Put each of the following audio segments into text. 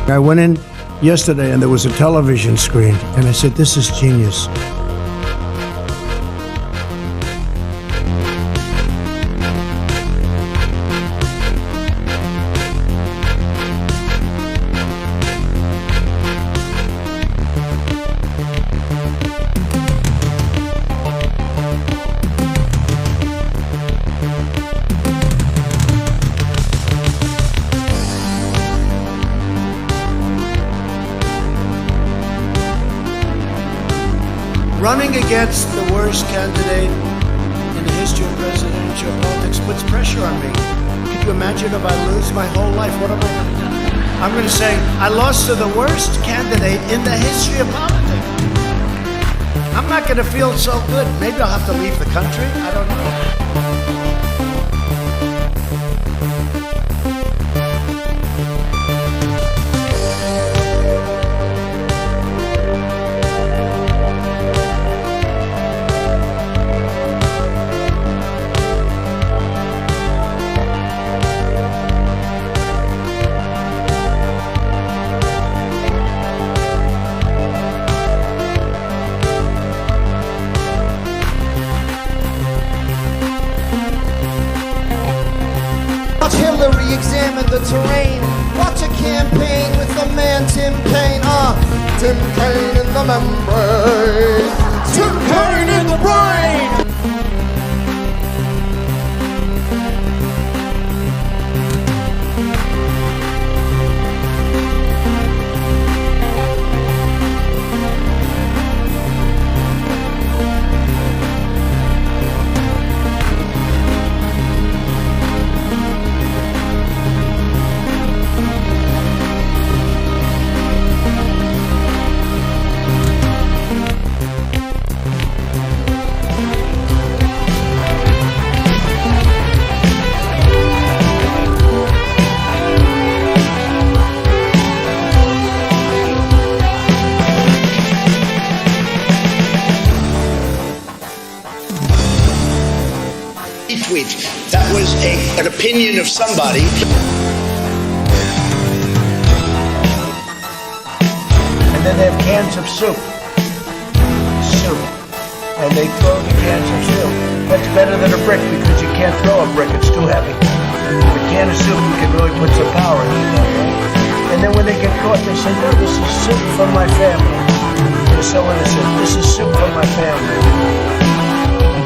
I went in yesterday and there was a television screen, and I said, this is genius. Running against the worst candidate in the history of presidential politics puts pressure on me. Could you imagine if I lose my whole life? What am I going to do? I'm going to say, I lost to the worst candidate in the history of politics. I'm not going to feel so good. Maybe I'll have to leave the country. I don't know. Hillary examine the terrain. Watch a campaign with the man Tim Kaine. Tim Kaine in the membrane. Tim Kaine in the brain. That was an opinion of somebody. And then they have cans of soup. And they throw the cans of soup. That's better than a brick because you can't throw a brick, it's too heavy. With a can of soup, you can really put some power in it. And then when they get caught, they say, no, this is soup for my family. They're so innocent. This is soup for my family.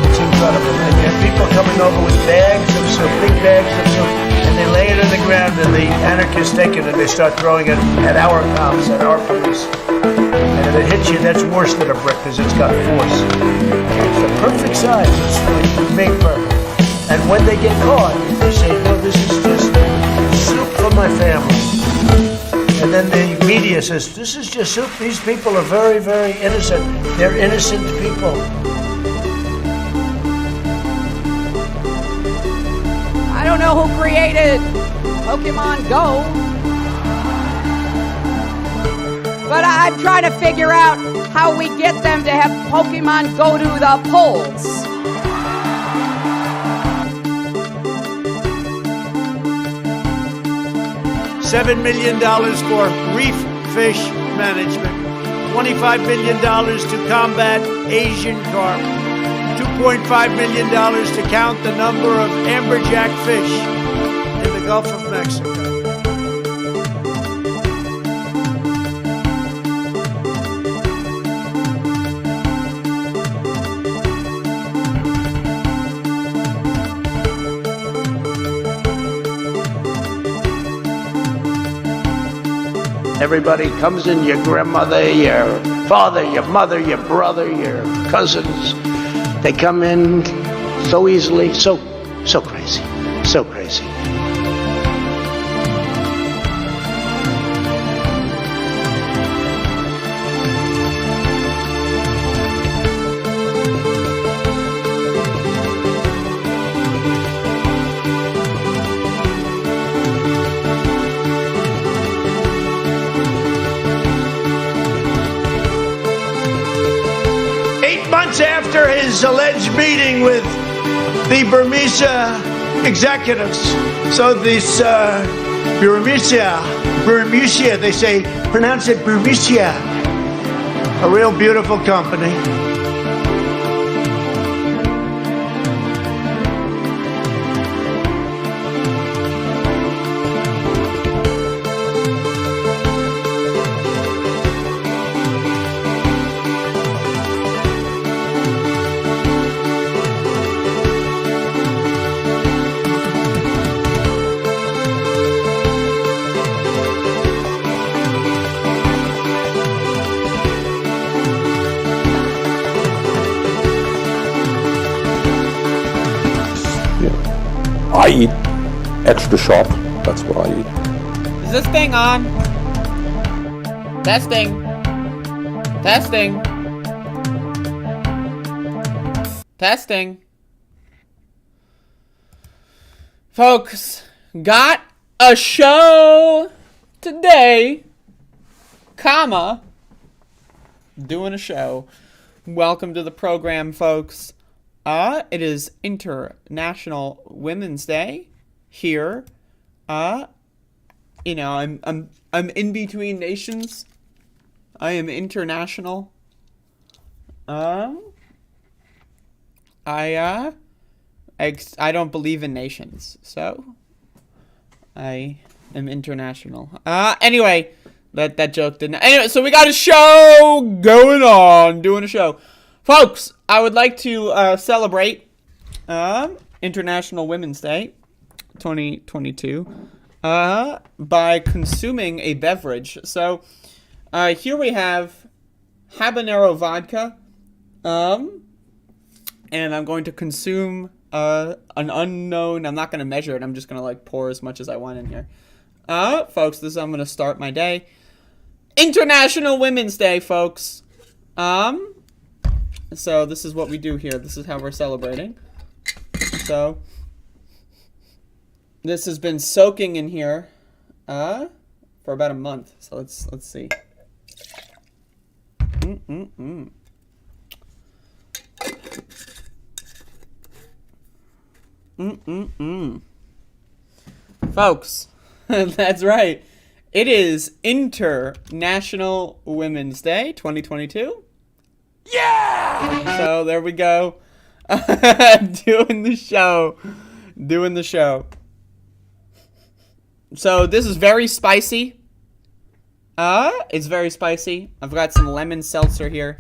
It's incredible. And you have people coming over with bags of soup, big bags of soup, and they lay it on the ground, and the anarchists take it and they start throwing it at our cops, at our police. And if it hits you, that's worse than a brick because it's got force. It's the perfect size. It's really made perfect. And when they get caught, they say, no, this is just soup for my family. And then the media says, this is just soup. These people are very, very innocent. They're innocent people. I don't know who created Pokemon Go, but I'm trying to figure out how we get them to have Pokemon go to the polls. $7 million for reef fish management, $25 million to combat Asian carp, $2.5 million to count the number of amberjack fish in the Gulf of Mexico. Everybody comes in, your grandmother, your father, your mother, your brother, your cousins. They come in so easily, so crazy, so crazy. After his alleged meeting with the Burmese executives. So this Burmese Bermusia. They say, pronounce it Bermusia. A real beautiful company. I eat extra sharp. That's what I eat. Is this thing on? Testing. Testing. Testing. Folks, got a show today, comma, doing a show. Welcome to the program, folks. It is International Women's Day here. You know, I'm in between nations. I am international. I don't believe in nations, so I am international. Anyway, that joke didn't. Anyway, so we got a show going on, doing a show. Folks, I would like to celebrate International Women's Day 2022 by consuming a beverage. So here we have Habanero Vodka, and I'm going to consume an unknown. I'm not going to measure it. I'm just going to like pour as much as I want in here. Folks, this is how I'm going to start my day. International Women's Day, folks. So this is what we do here. This is how we're celebrating. So this has been soaking in here for about a month. So let's see. Folks, that's right. It is International Women's Day 2022. Yeah! So there we go. Doing the show. So this is very spicy. It's very spicy. I've got some lemon seltzer here.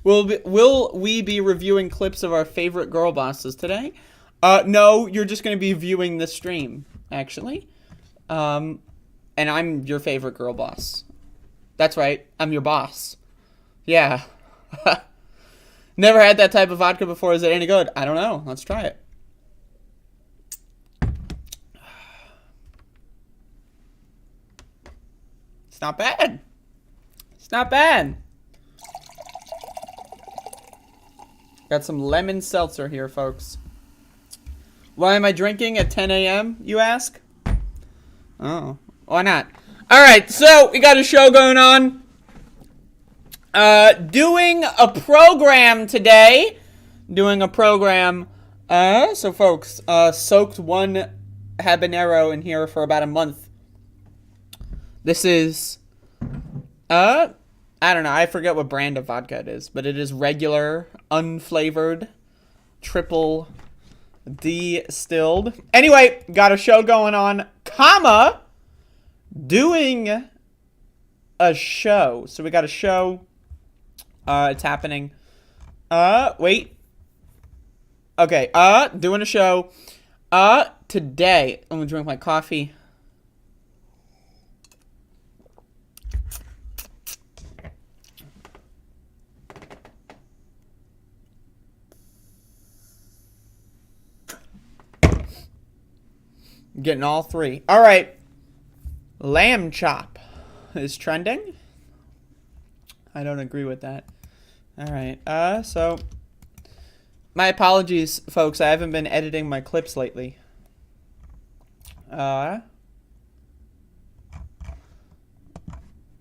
Will we be reviewing clips of our favorite girl bosses today? No, you're just going to be viewing the stream, actually. And I'm your favorite girl boss. That's right, I'm your boss. Yeah. Never had that type of vodka before. Is it any good? I don't know. Let's try it. It's not bad. It's not bad. Got some lemon seltzer here, folks. Why am I drinking at 10 a.m., you ask? Oh, why not? All right, so we got a show going on. Doing a program today. So folks, soaked one habanero in here for about a month. This is, I don't know. I forget what brand of vodka it is, but it is regular, unflavored, triple distilled. Anyway, got a show going on, comma, doing a show. So we got a show. It's happening. Wait. Okay. Doing a show. Today, I'm gonna drink my coffee. Getting all three. All right. Lamb chop is trending. I don't agree with that. All right. So my apologies, folks. I haven't been editing my clips lately.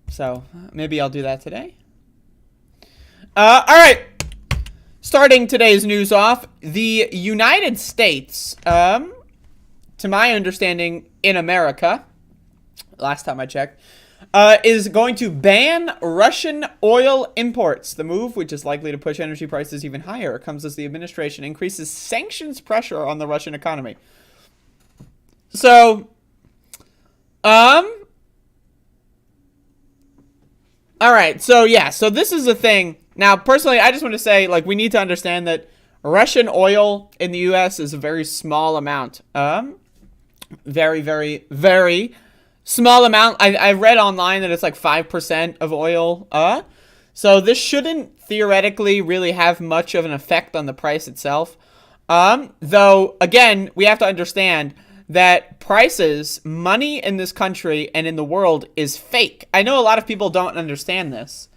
So maybe I'll do that today. All right. Starting today's news off, the United States, to my understanding, in America, last time I checked, is going to ban Russian oil imports. The move, which is likely to push energy prices even higher, comes as the administration increases sanctions pressure on the Russian economy. So, all right, so yeah, so this is the thing. Now, personally, I just want to say, like, we need to understand that Russian oil in the U.S. is a very small amount. Very, very, very small amount. I read online that it's like 5% of oil. So this shouldn't theoretically really have much of an effect on the price itself. Though, again, we have to understand that prices, money in this country and in the world is fake. I know a lot of people don't understand this.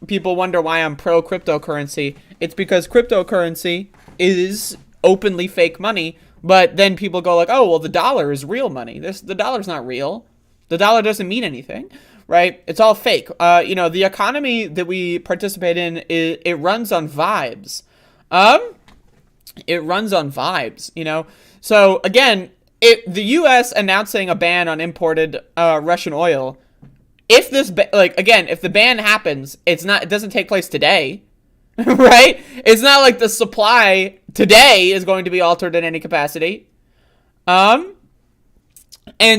People wonder why I'm pro cryptocurrency. It's because cryptocurrency is openly fake money, but then people go like, oh, well, the dollar is real money. The dollar's not real. The dollar doesn't mean anything, right? It's all fake. The economy that we participate in, it runs on vibes. It runs on vibes, So, again, the U.S. announcing a ban on imported Russian oil, if this, if the ban happens, it doesn't take place today, right? It's not like the supply today is going to be altered in any capacity. And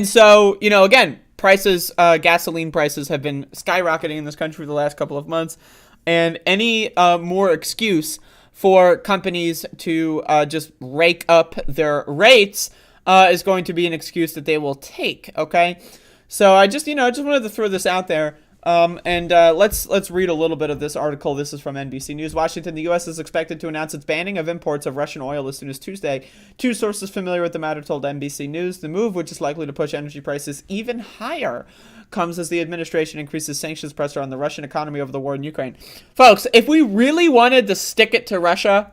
so, again, prices, gasoline prices have been skyrocketing in this country for the last couple of months, and any more excuse for companies to just rake up their rates is going to be an excuse that they will take, okay? So I just wanted to throw this out there. Let's read a little bit of this article. This is from NBC News. Washington, the U.S. is expected to announce its banning of imports of Russian oil as soon as Tuesday. Two sources familiar with the matter told NBC News the move, which is likely to push energy prices even higher, comes as the administration increases sanctions pressure on the Russian economy over the war in Ukraine. Folks, if we really wanted to stick it to Russia,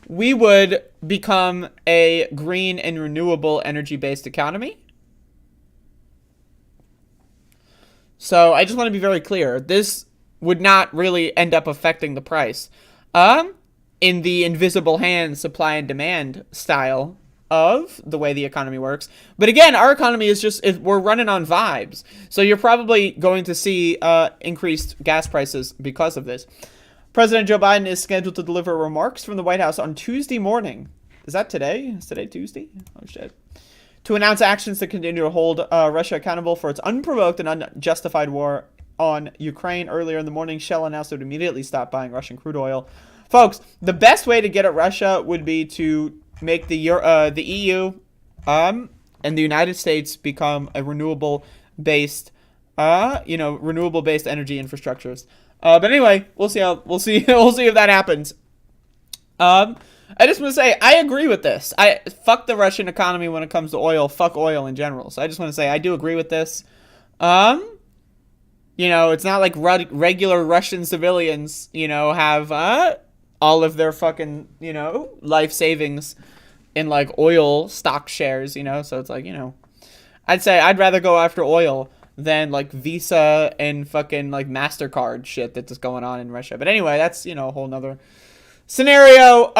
we would become a green and renewable energy-based economy. So I just want to be very clear. This would not really end up affecting the price. In the invisible hand supply and demand style of the way the economy works. But again, our economy is we're running on vibes. So you're probably going to see increased gas prices because of this. President Joe Biden is scheduled to deliver remarks from the White House on Tuesday morning. Is that today? Is today Tuesday? Oh, shit. To announce actions to continue to hold Russia accountable for its unprovoked and unjustified war on Ukraine. Earlier in the morning, Shell announced it would immediately stop buying Russian crude oil. Folks, the best way to get at Russia would be to make the EU and the United States become a renewable-based energy infrastructures. But anyway, we'll see if that happens. I just want to say, I agree with this. Fuck the Russian economy when it comes to oil. Fuck oil in general. So I just want to say, I do agree with this. It's not like regular Russian civilians, have all of their fucking, life savings in like oil stock shares, So it's like, I'd say I'd rather go after oil than like Visa and fucking like MasterCard shit that's going on in Russia. But anyway, that's, a whole nother scenario.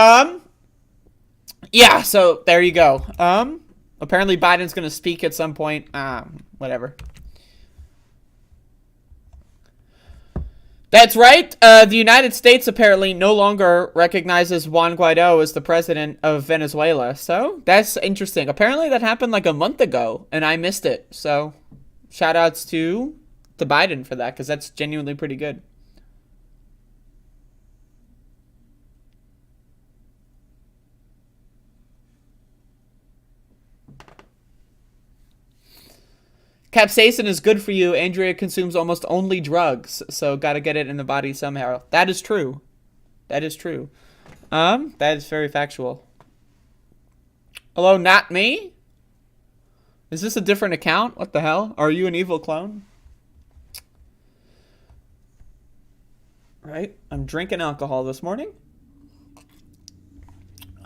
Yeah, so there you go. Apparently Biden's going to speak at some point. Whatever. That's right. The United States apparently no longer recognizes Juan Guaido as the president of Venezuela. So that's interesting. Apparently that happened like a month ago and I missed it. So shout outs to Biden for that, because that's genuinely pretty good. Capsaicin is good for you. Andrea consumes almost only drugs, so gotta get it in the body somehow. That is true. That is true. That is very factual. Hello, not me? Is this a different account? What the hell? Are you an evil clone? Right? I'm drinking alcohol this morning.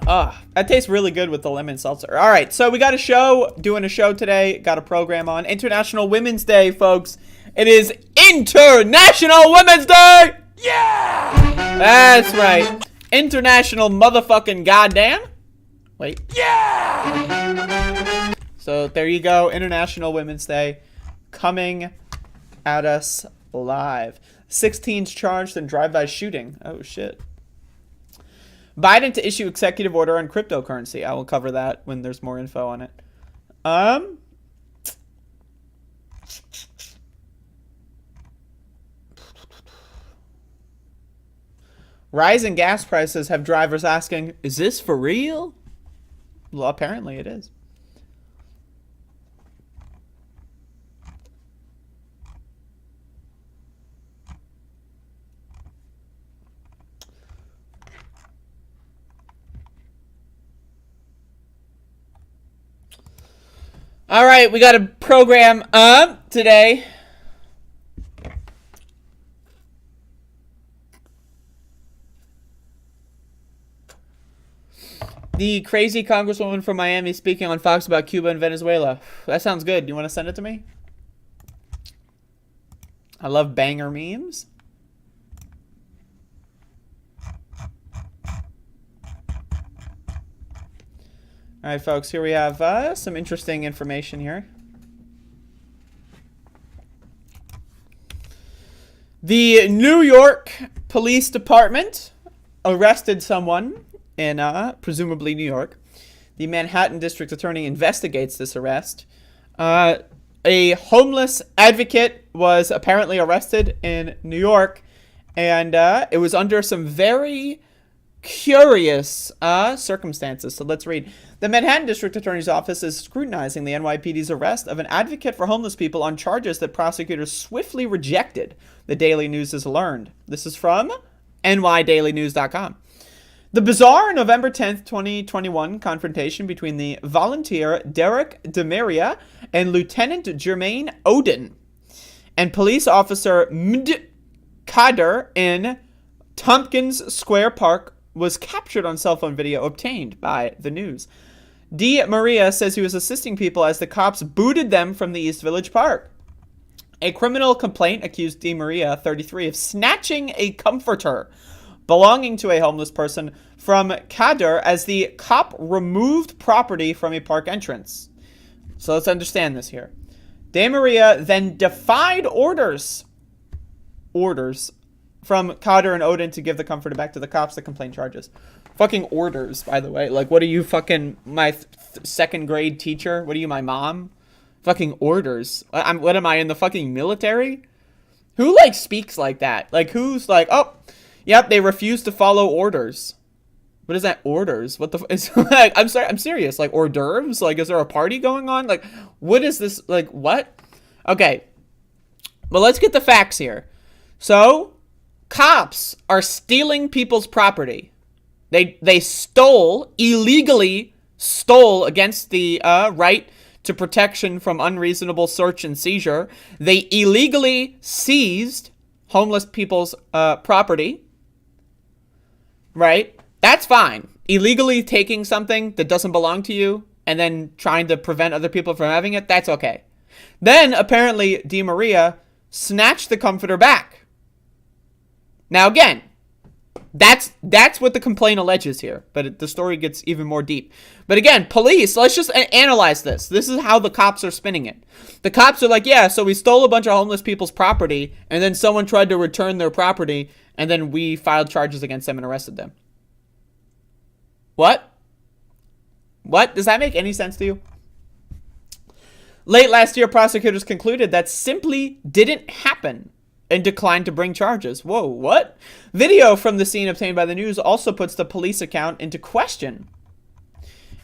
That tastes really good with the lemon seltzer. All right, so we got doing a show today. Got a program on International Women's Day, folks. It is International Women's Day! Yeah! That's right. International motherfucking goddamn Wait. Yeah! So there you go. International Women's Day coming at us live. 16's charged in drive-by shooting. Oh, shit. Biden to issue executive order on cryptocurrency. I will cover that when there's more info on it. Rising gas prices have drivers asking, is this for real? Well, apparently it is. All right, we got a program today. The crazy congresswoman from Miami speaking on Fox about Cuba and Venezuela. That sounds good. You want to send it to me? I love banger memes. All right, folks, here we have some interesting information here. The New York Police Department arrested someone in presumably New York. The Manhattan District Attorney investigates this arrest. A homeless advocate was apparently arrested in New York, and it was under some very curious circumstances. So let's read. The Manhattan District Attorney's Office is scrutinizing the NYPD's arrest of an advocate for homeless people on charges that prosecutors swiftly rejected, the Daily News has learned. This is from nydailynews.com. The bizarre November 10th, 2021 confrontation between the volunteer Derek DeMaria and Lieutenant Jermaine Odin and police officer Md Kader in Tompkins Square Park was captured on cell phone video obtained by the News. DeMaria says he was assisting people as the cops booted them from the East Village Park. A criminal complaint accused DeMaria, 33, of snatching a comforter belonging to a homeless person from Kader as the cop removed property from a park entrance. So let's understand this here. DeMaria then defied orders from Kader and Odin to give the comforter back to the cops that complaint charges. Fucking orders, by the way. Like, what are you, fucking my second grade teacher? What are you, my mom? Fucking orders. What am I, in the fucking military? Who, like, speaks like that? Like, who's like, oh, yep, they refuse to follow orders. What is that, orders? What the is like, I'm sorry, I'm serious. Like, hors d'oeuvres? Like, is there a party going on? Like, what is this? Like, what? Okay. Well, let's get the facts here. So, cops are stealing people's property. They illegally stole against the right to protection from unreasonable search and seizure. They illegally seized homeless people's property. Right? That's fine. Illegally taking something that doesn't belong to you and then trying to prevent other people from having it, that's okay. Then, apparently, DeMaria snatched the comforter back. Now, again, that's what the complaint alleges here, but the story gets even more deep. But again, police, let's just analyze this. This is how the cops are spinning it. The cops are like, yeah, so we stole a bunch of homeless people's property, and then someone tried to return their property, and then we filed charges against them and arrested them. What? What? Does that make any sense to you? Late last year, prosecutors concluded that simply didn't happen and declined to bring charges. Whoa, what? Video from the scene obtained by the News also puts the police account into question.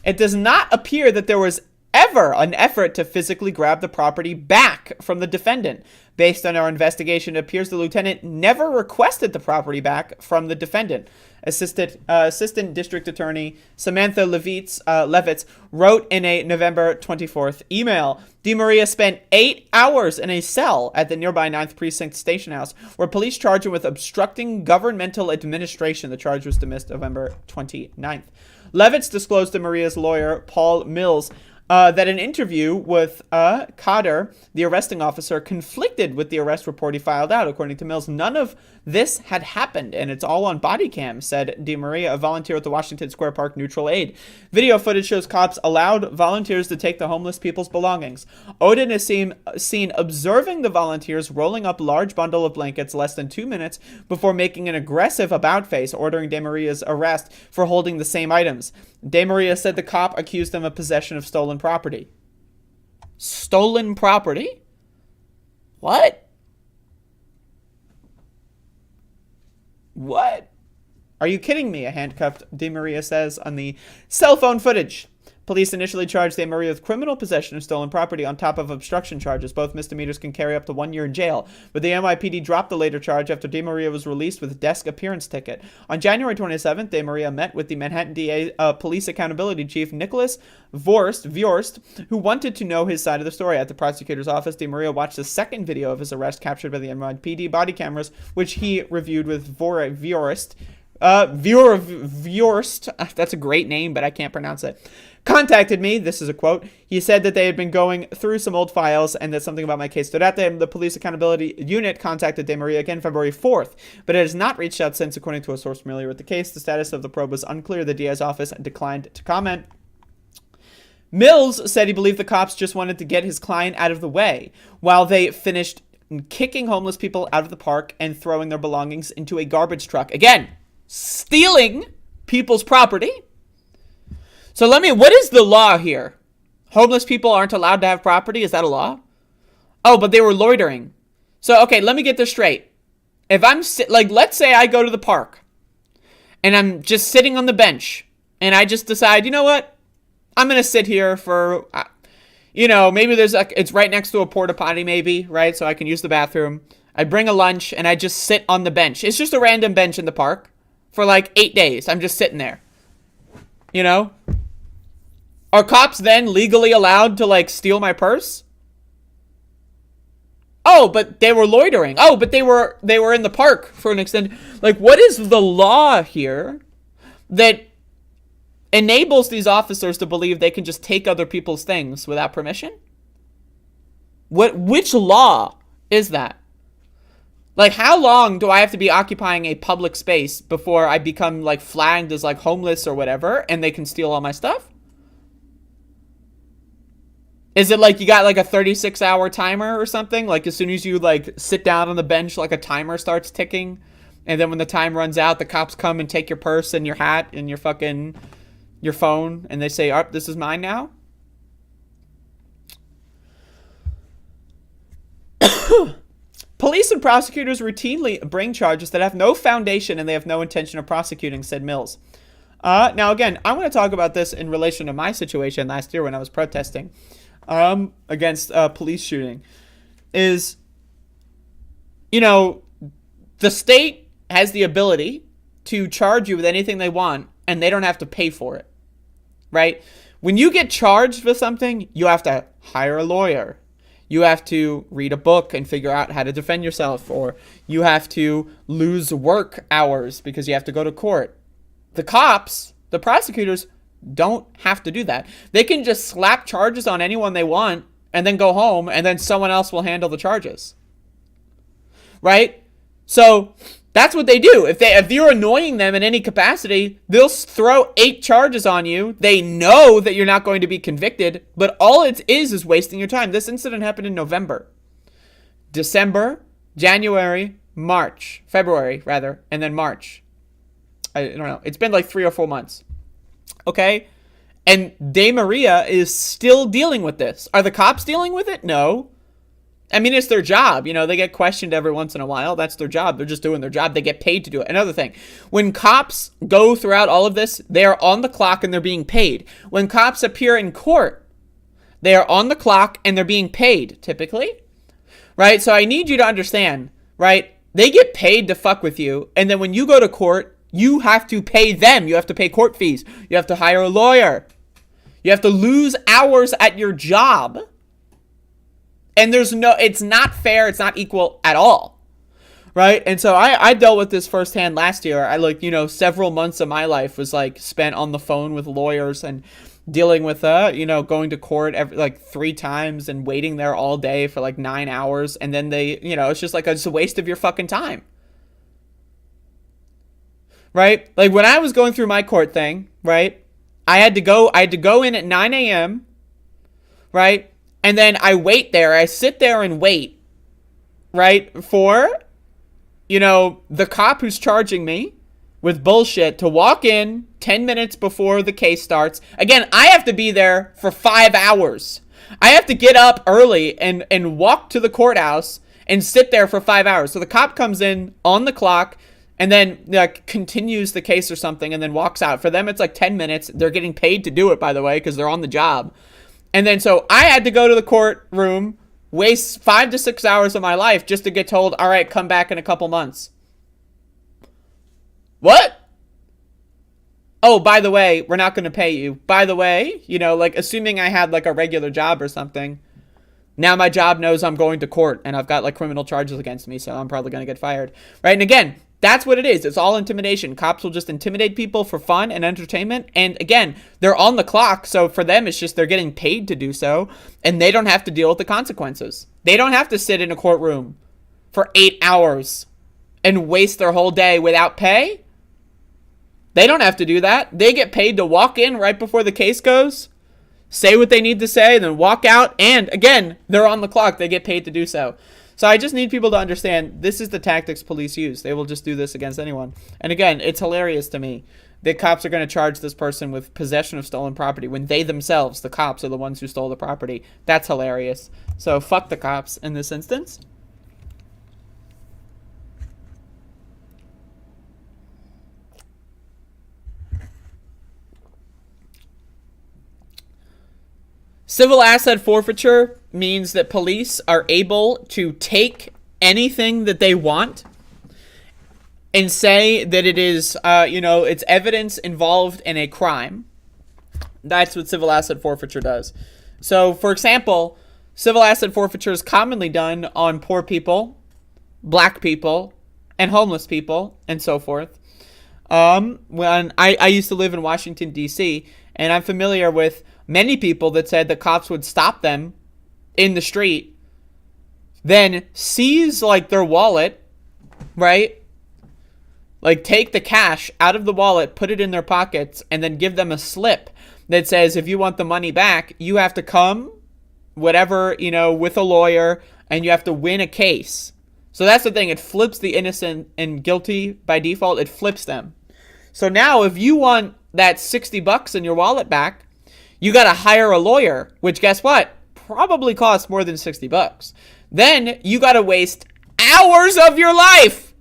It does not appear that there was ever an effort to physically grab the property back from the defendant. Based on our investigation, it appears the lieutenant never requested the property back from the defendant. Assistant District Attorney Samantha Levitz wrote in a November 24th email, DeMaria spent 8 hours in a cell at the nearby 9th Precinct Station House, where police charged him with obstructing governmental administration. The charge was dismissed November 29th. Levitz disclosed to Maria's lawyer, Paul Mills, that an interview with Cotter, the arresting officer, conflicted with the arrest report he filed out. According to Mills, none of this had happened, and it's all on body cam, said DeMaria, a volunteer at the Washington Square Park Mutual Aid. Video footage shows cops allowed volunteers to take the homeless people's belongings. Odin is seen observing the volunteers rolling up large bundle of blankets less than 2 minutes before making an aggressive about-face, ordering DeMaria's arrest for holding the same items. DeMaria said the cop accused him of possession of stolen property. Stolen property? What? What? Are you kidding me? A handcuffed DeMaria says on the cell phone footage. Police initially charged DeMaria with criminal possession of stolen property on top of obstruction charges. Both misdemeanors can carry up to 1 year in jail. But the NYPD dropped the later charge after DeMaria was released with a desk appearance ticket. On January 27th, DeMaria met with the Manhattan DA Police Accountability Chief Nicholas Vorst, who wanted to know his side of the story. At the prosecutor's office, DeMaria watched a second video of his arrest captured by the NYPD body cameras, which he reviewed with Vorst. That's a great name, but I can't pronounce it. Contacted me, this is a quote. He said that they had been going through some old files and that something about my case stood out to him. The Police Accountability Unit contacted DeMaria again February 4th, but it has not reached out since, according to a source familiar with the case. The status of the probe was unclear. The DA's office declined to comment. Mills said he believed the cops just wanted to get his client out of the way while they finished kicking homeless people out of the park and throwing their belongings into a garbage truck. Again, stealing people's property. So what is the law here? Homeless people aren't allowed to have property? Is that a law? Oh, but they were loitering. So, okay, let me get this straight. If I'm, let's say I go to the park and I'm just sitting on the bench and I just decide, you know what? I'm going to sit here for, maybe it's right next to a porta potty maybe, right? So I can use the bathroom. I bring a lunch and I just sit on the bench. It's just a random bench in the park for 8 days. I'm just sitting there. Are cops then legally allowed to steal my purse? Oh, but they were loitering. Oh, but they were in the park for an extent. What is the law here that enables these officers to believe they can just take other people's things without permission? Which law is that? How long do I have to be occupying a public space before I become flagged as homeless or whatever and they can steal all my stuff? Is it you got a 36-hour timer or something? As soon as you sit down on the bench, a timer starts ticking, and then when the time runs out, the cops come and take your purse and your hat and your phone, and they say, "Oh, this is mine now." Police and prosecutors routinely bring charges that have no foundation and they have no intention of prosecuting, said Mills. Now, again, I want to talk about this in relation to my situation last year when I was protesting against police shooting. The state has the ability to charge you with anything they want, and they don't have to pay for it, right? When you get charged with something, you have to hire a lawyer. You have to read a book and figure out how to defend yourself, or you have to lose work hours because you have to go to court. The cops, the prosecutors, don't have to do that. They can just slap charges on anyone they want and then go home, and then someone else will handle the charges. Right? So that's what they do. If you're annoying them in any capacity, they'll throw 8 charges on you. They know that you're not going to be convicted, but all it is wasting your time. This incident happened in November, December, January, February, and then March. I don't know. It's been 3 or 4 months. Okay? And DeMaria is still dealing with this. Are the cops dealing with it? No. I mean, it's their job. They get questioned every once in a while. That's their job. They're just doing their job. They get paid to do it. Another thing, when cops go throughout all of this, they are on the clock and they're being paid. When cops appear in court, they are on the clock and they're being paid, typically. Right? So I need you to understand, right? They get paid to fuck with you. And then when you go to court, you have to pay them. You have to pay court fees. You have to hire a lawyer. You have to lose hours at your job. And it's not fair. It's not equal at all. right? And so I dealt with this firsthand last year. I like, you know, several months of my life was like spent on the phone with lawyers and dealing with, you know, going to court like 3 times and waiting there all day for like 9 hours. And then they, you know, it's just like, it's a waste of your fucking time. Right? Like when I was going through my court thing, right? I had to go in at 9 a.m., right? And then I wait there. I sit there and wait, right? For, you know, the cop who's charging me with bullshit to walk in 10 minutes before the case starts. Again, I have to be there for 5 hours. I have to get up early and walk to the courthouse and sit there for 5 hours. So the cop comes in on the clock and then like continues the case or something and then walks out. For them, it's like 10 minutes. They're getting paid to do it, by the way, because they're on the job. And then so I had to go to the courtroom, waste 5 to 6 hours of my life just to get told, all right, come back in a couple months. What? Oh, by the way, we're not going to pay you. By the way, you know, like assuming I had like a regular job or something. Now my job knows I'm going to court and I've got like criminal charges against me, so I'm probably going to get fired. Right? And again, that's what it is. It's all intimidation. Cops will just intimidate people for fun and entertainment. And again, they're on the clock. So for them, it's just they're getting paid to do so. And they don't have to deal with the consequences. They don't have to sit in a courtroom for 8 hours and waste their whole day without pay. They don't have to do that. They get paid to walk in right before the case goes, say what they need to say, and then walk out. And again, they're on the clock. They get paid to do so. So I just need people to understand this is the tactics police use. They will just do this against anyone. And again, it's hilarious to me that cops are going to charge this person with possession of stolen property when they themselves, the cops, are the ones who stole the property. That's hilarious. So fuck the cops in this instance. Civil asset forfeiture means that police are able to take anything that they want and say that it is, you know, it's evidence involved in a crime. That's what civil asset forfeiture does. So, for example, civil asset forfeiture is commonly done on poor people, black people, and homeless people, and so forth. When I used to live in Washington, D.C., and I'm familiar with many people that said the cops would stop them in the street, then seize like their wallet, right? Like take the cash out of the wallet, put it in their pockets, and then give them a slip that says, if you want the money back, you have to come, whatever, you know, with a lawyer, and you have to win a case. So that's the thing. It flips the innocent and guilty by default. It flips them. So now if you want that $60 in your wallet back, you got to hire a lawyer, which guess what? Probably costs more than $60. Then you got to waste hours of your life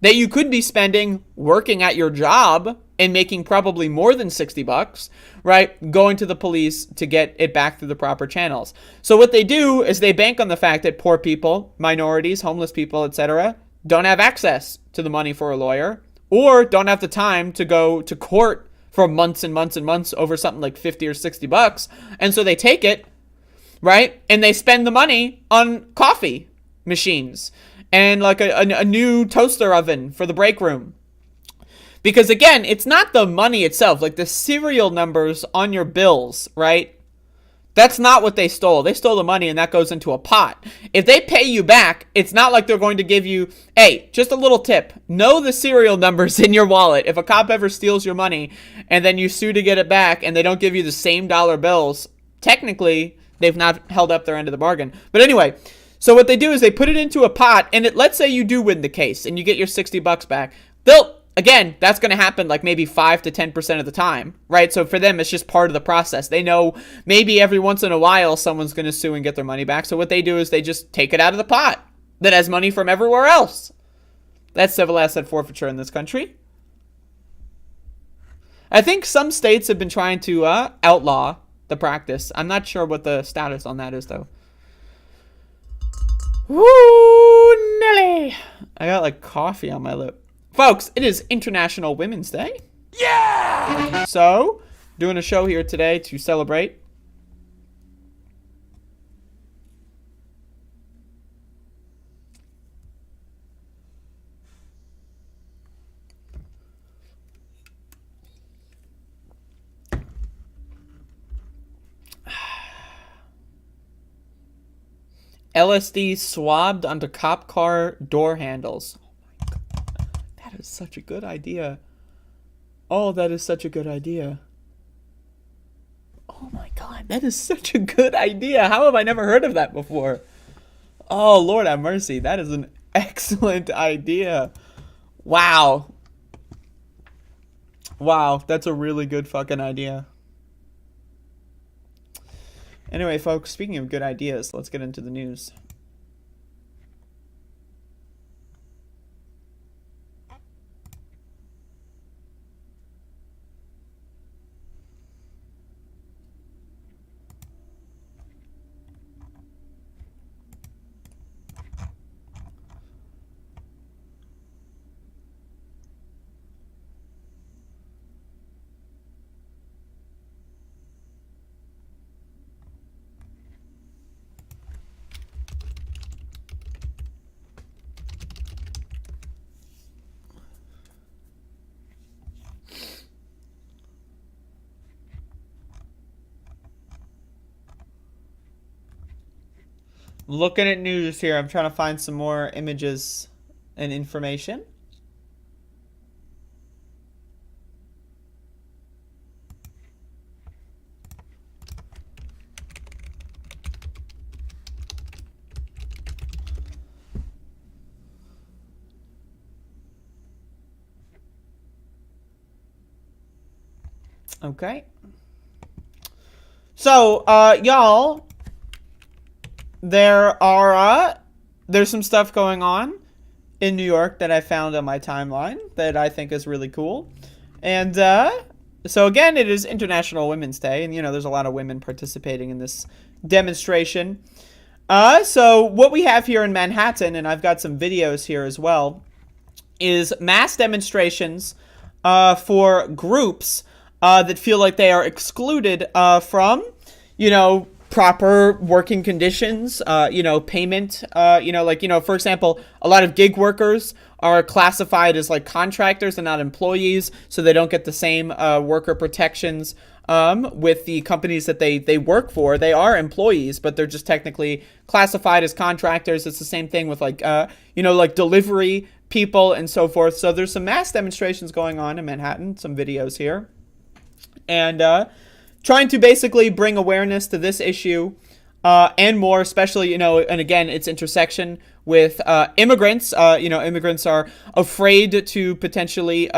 that you could be spending working at your job and making probably more than $60, right? Going to the police to get it back through the proper channels. So what they do is they bank on the fact that poor people, minorities, homeless people, etc., don't have access to the money for a lawyer or don't have the time to go to court for months and months and months over something like $50 or $60. And so they take it, right? And they spend the money on coffee machines and like a new toaster oven for the break room. Because again, it's not the money itself, like the serial numbers on your bills, right? That's not what they stole. They stole the money and that goes into a pot. If they pay you back, it's not like they're going to give you, hey, just a little tip. Know the serial numbers in your wallet. If a cop ever steals your money and then you sue to get it back and they don't give you the same dollar bills, technically they've not held up their end of the bargain. But anyway, so what they do is they put it into a pot and let's say you do win the case and you get your $60 back. Again, that's going to happen like maybe 5 to 10% of the time, right? So for them, it's just part of the process. They know maybe every once in a while someone's going to sue and get their money back. So what they do is they just take it out of the pot that has money from everywhere else. That's civil asset forfeiture in this country. I think some states have been trying to outlaw the practice. I'm not sure what the status on that is, though. Woo, Nelly. I got like coffee on my lip. Folks, it is International Women's Day. Yeah! So, doing a show here today to celebrate. LSD swabbed onto cop car door handles. Oh my God. That is such a good idea. Oh, that is such a good idea. Oh my God, that is such a good idea. How have I never heard of that before? Oh, Lord have mercy. That is an excellent idea. Wow. Wow, that's a really good fucking idea. Anyway, folks, speaking of good ideas, let's get into the news. Looking at news here, I'm trying to find some more images and information. Okay. So, y'all, there's some stuff going on in New York that I found on my timeline that I think is really cool. And so again, it is International Women's Day, and there's a lot of women participating in this demonstration. So what we have here in Manhattan, and I've got some videos here as well, is mass demonstrations for groups that feel like they are excluded from, proper working conditions, payment, for example, a lot of gig workers are classified as like contractors and not employees, so they don't get the same worker protections with the companies that they work for. They are employees, but they're just technically classified as contractors. It's the same thing with like delivery people and so forth. So there's some mass demonstrations going on in Manhattan, some videos here. And trying to basically bring awareness to this issue and more, especially, and again, its intersection with immigrants. Immigrants are afraid to potentially,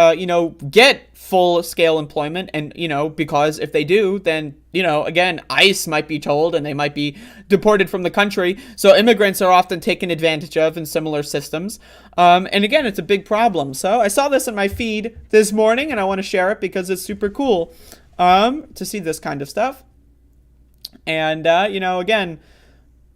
get full-scale employment. And, because if they do, then, again, ICE might be told and they might be deported from the country. So immigrants are often taken advantage of in similar systems. And again, it's a big problem. So I saw this in my feed this morning and I want to share it because it's super cool to see this kind of stuff. And, again,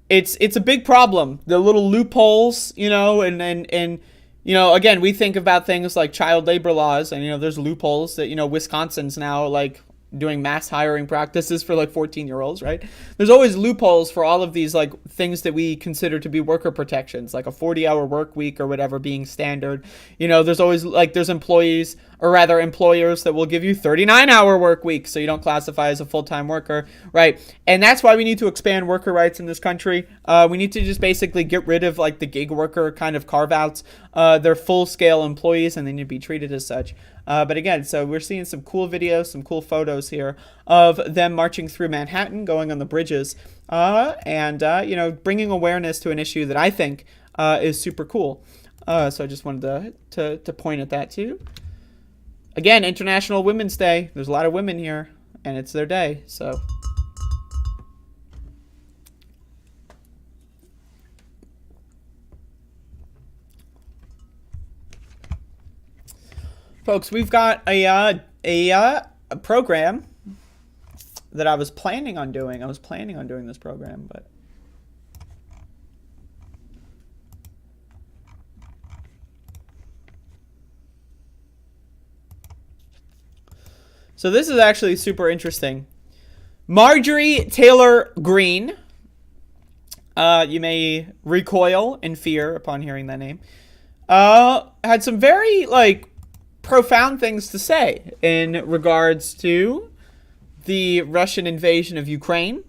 it's a big problem. The little loopholes, and again, we think about things like child labor laws and, there's loopholes that, Wisconsin's now like doing mass hiring practices for like 14-year-olds, right? There's always loopholes for all of these like things that we consider to be worker protections, like a 40-hour work week or whatever being standard. There's always like there's employers that will give you 39-hour work weeks, so you don't classify as a full-time worker, right? And that's why we need to expand worker rights in this country. We need to just basically get rid of like the gig worker kind of carve-outs. They're full-scale employees and they need to be treated as such. But again, so we're seeing some cool videos, some cool photos here of them marching through Manhattan, going on the bridges, and bringing awareness to an issue that I think is super cool. So I just wanted to point at that too. Again, International Women's Day. There's a lot of women here, and it's their day, so. Folks, we've got a program that I was planning on doing. I was planning on doing this program, but so this is actually super interesting. Marjorie Taylor Greene, you may recoil in fear upon hearing that name, had some very profound things to say in regards to the Russian invasion of Ukraine,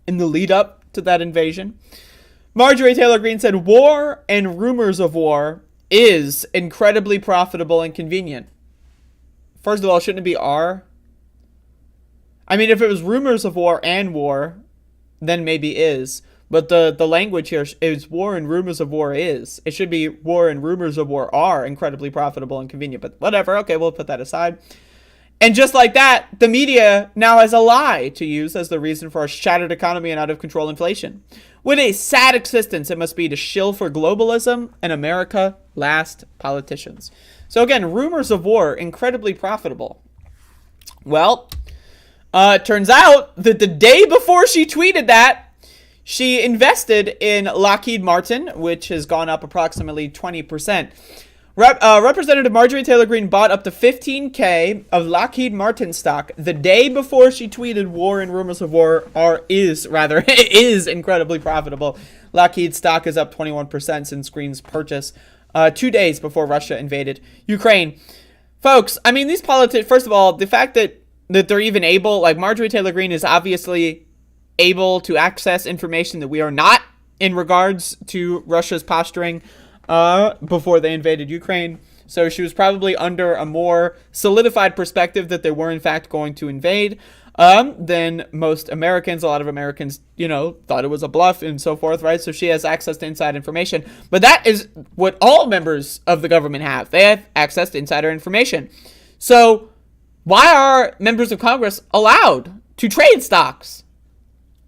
in the lead up to that invasion. Marjorie Taylor Greene said, war and rumors of war is incredibly profitable and convenient. First of all, shouldn't it be R? I mean, if it was rumors of war and war, then maybe is. But the language here is war and rumors of war is. It should be war and rumors of war are incredibly profitable and convenient. But whatever. Okay, we'll put that aside. And just like that, the media now has a lie to use as the reason for our shattered economy and out-of-control inflation. What a sad existence it must be to shill for globalism and America last politicians. So again, rumors of war, incredibly profitable. Well, it turns out that the day before she tweeted that, she invested in Lockheed Martin, which has gone up approximately 20%. Representative Marjorie Taylor Greene bought up to $15K of Lockheed Martin stock the day before she tweeted war and rumors of war is incredibly profitable. Lockheed stock is up 21% since Greene's purchase 2 days before Russia invaded Ukraine. Folks, I mean, these politicians, first of all, the fact that they're even able, like Marjorie Taylor Greene is obviously able to access information that we are not in regards to Russia's posturing before they invaded Ukraine. So she was probably under a more solidified perspective that they were in fact going to invade than most Americans. A lot of Americans, thought it was a bluff and so forth, right? So she has access to inside information. But that is what all members of the government have. They have access to insider information. So why are members of Congress allowed to trade stocks?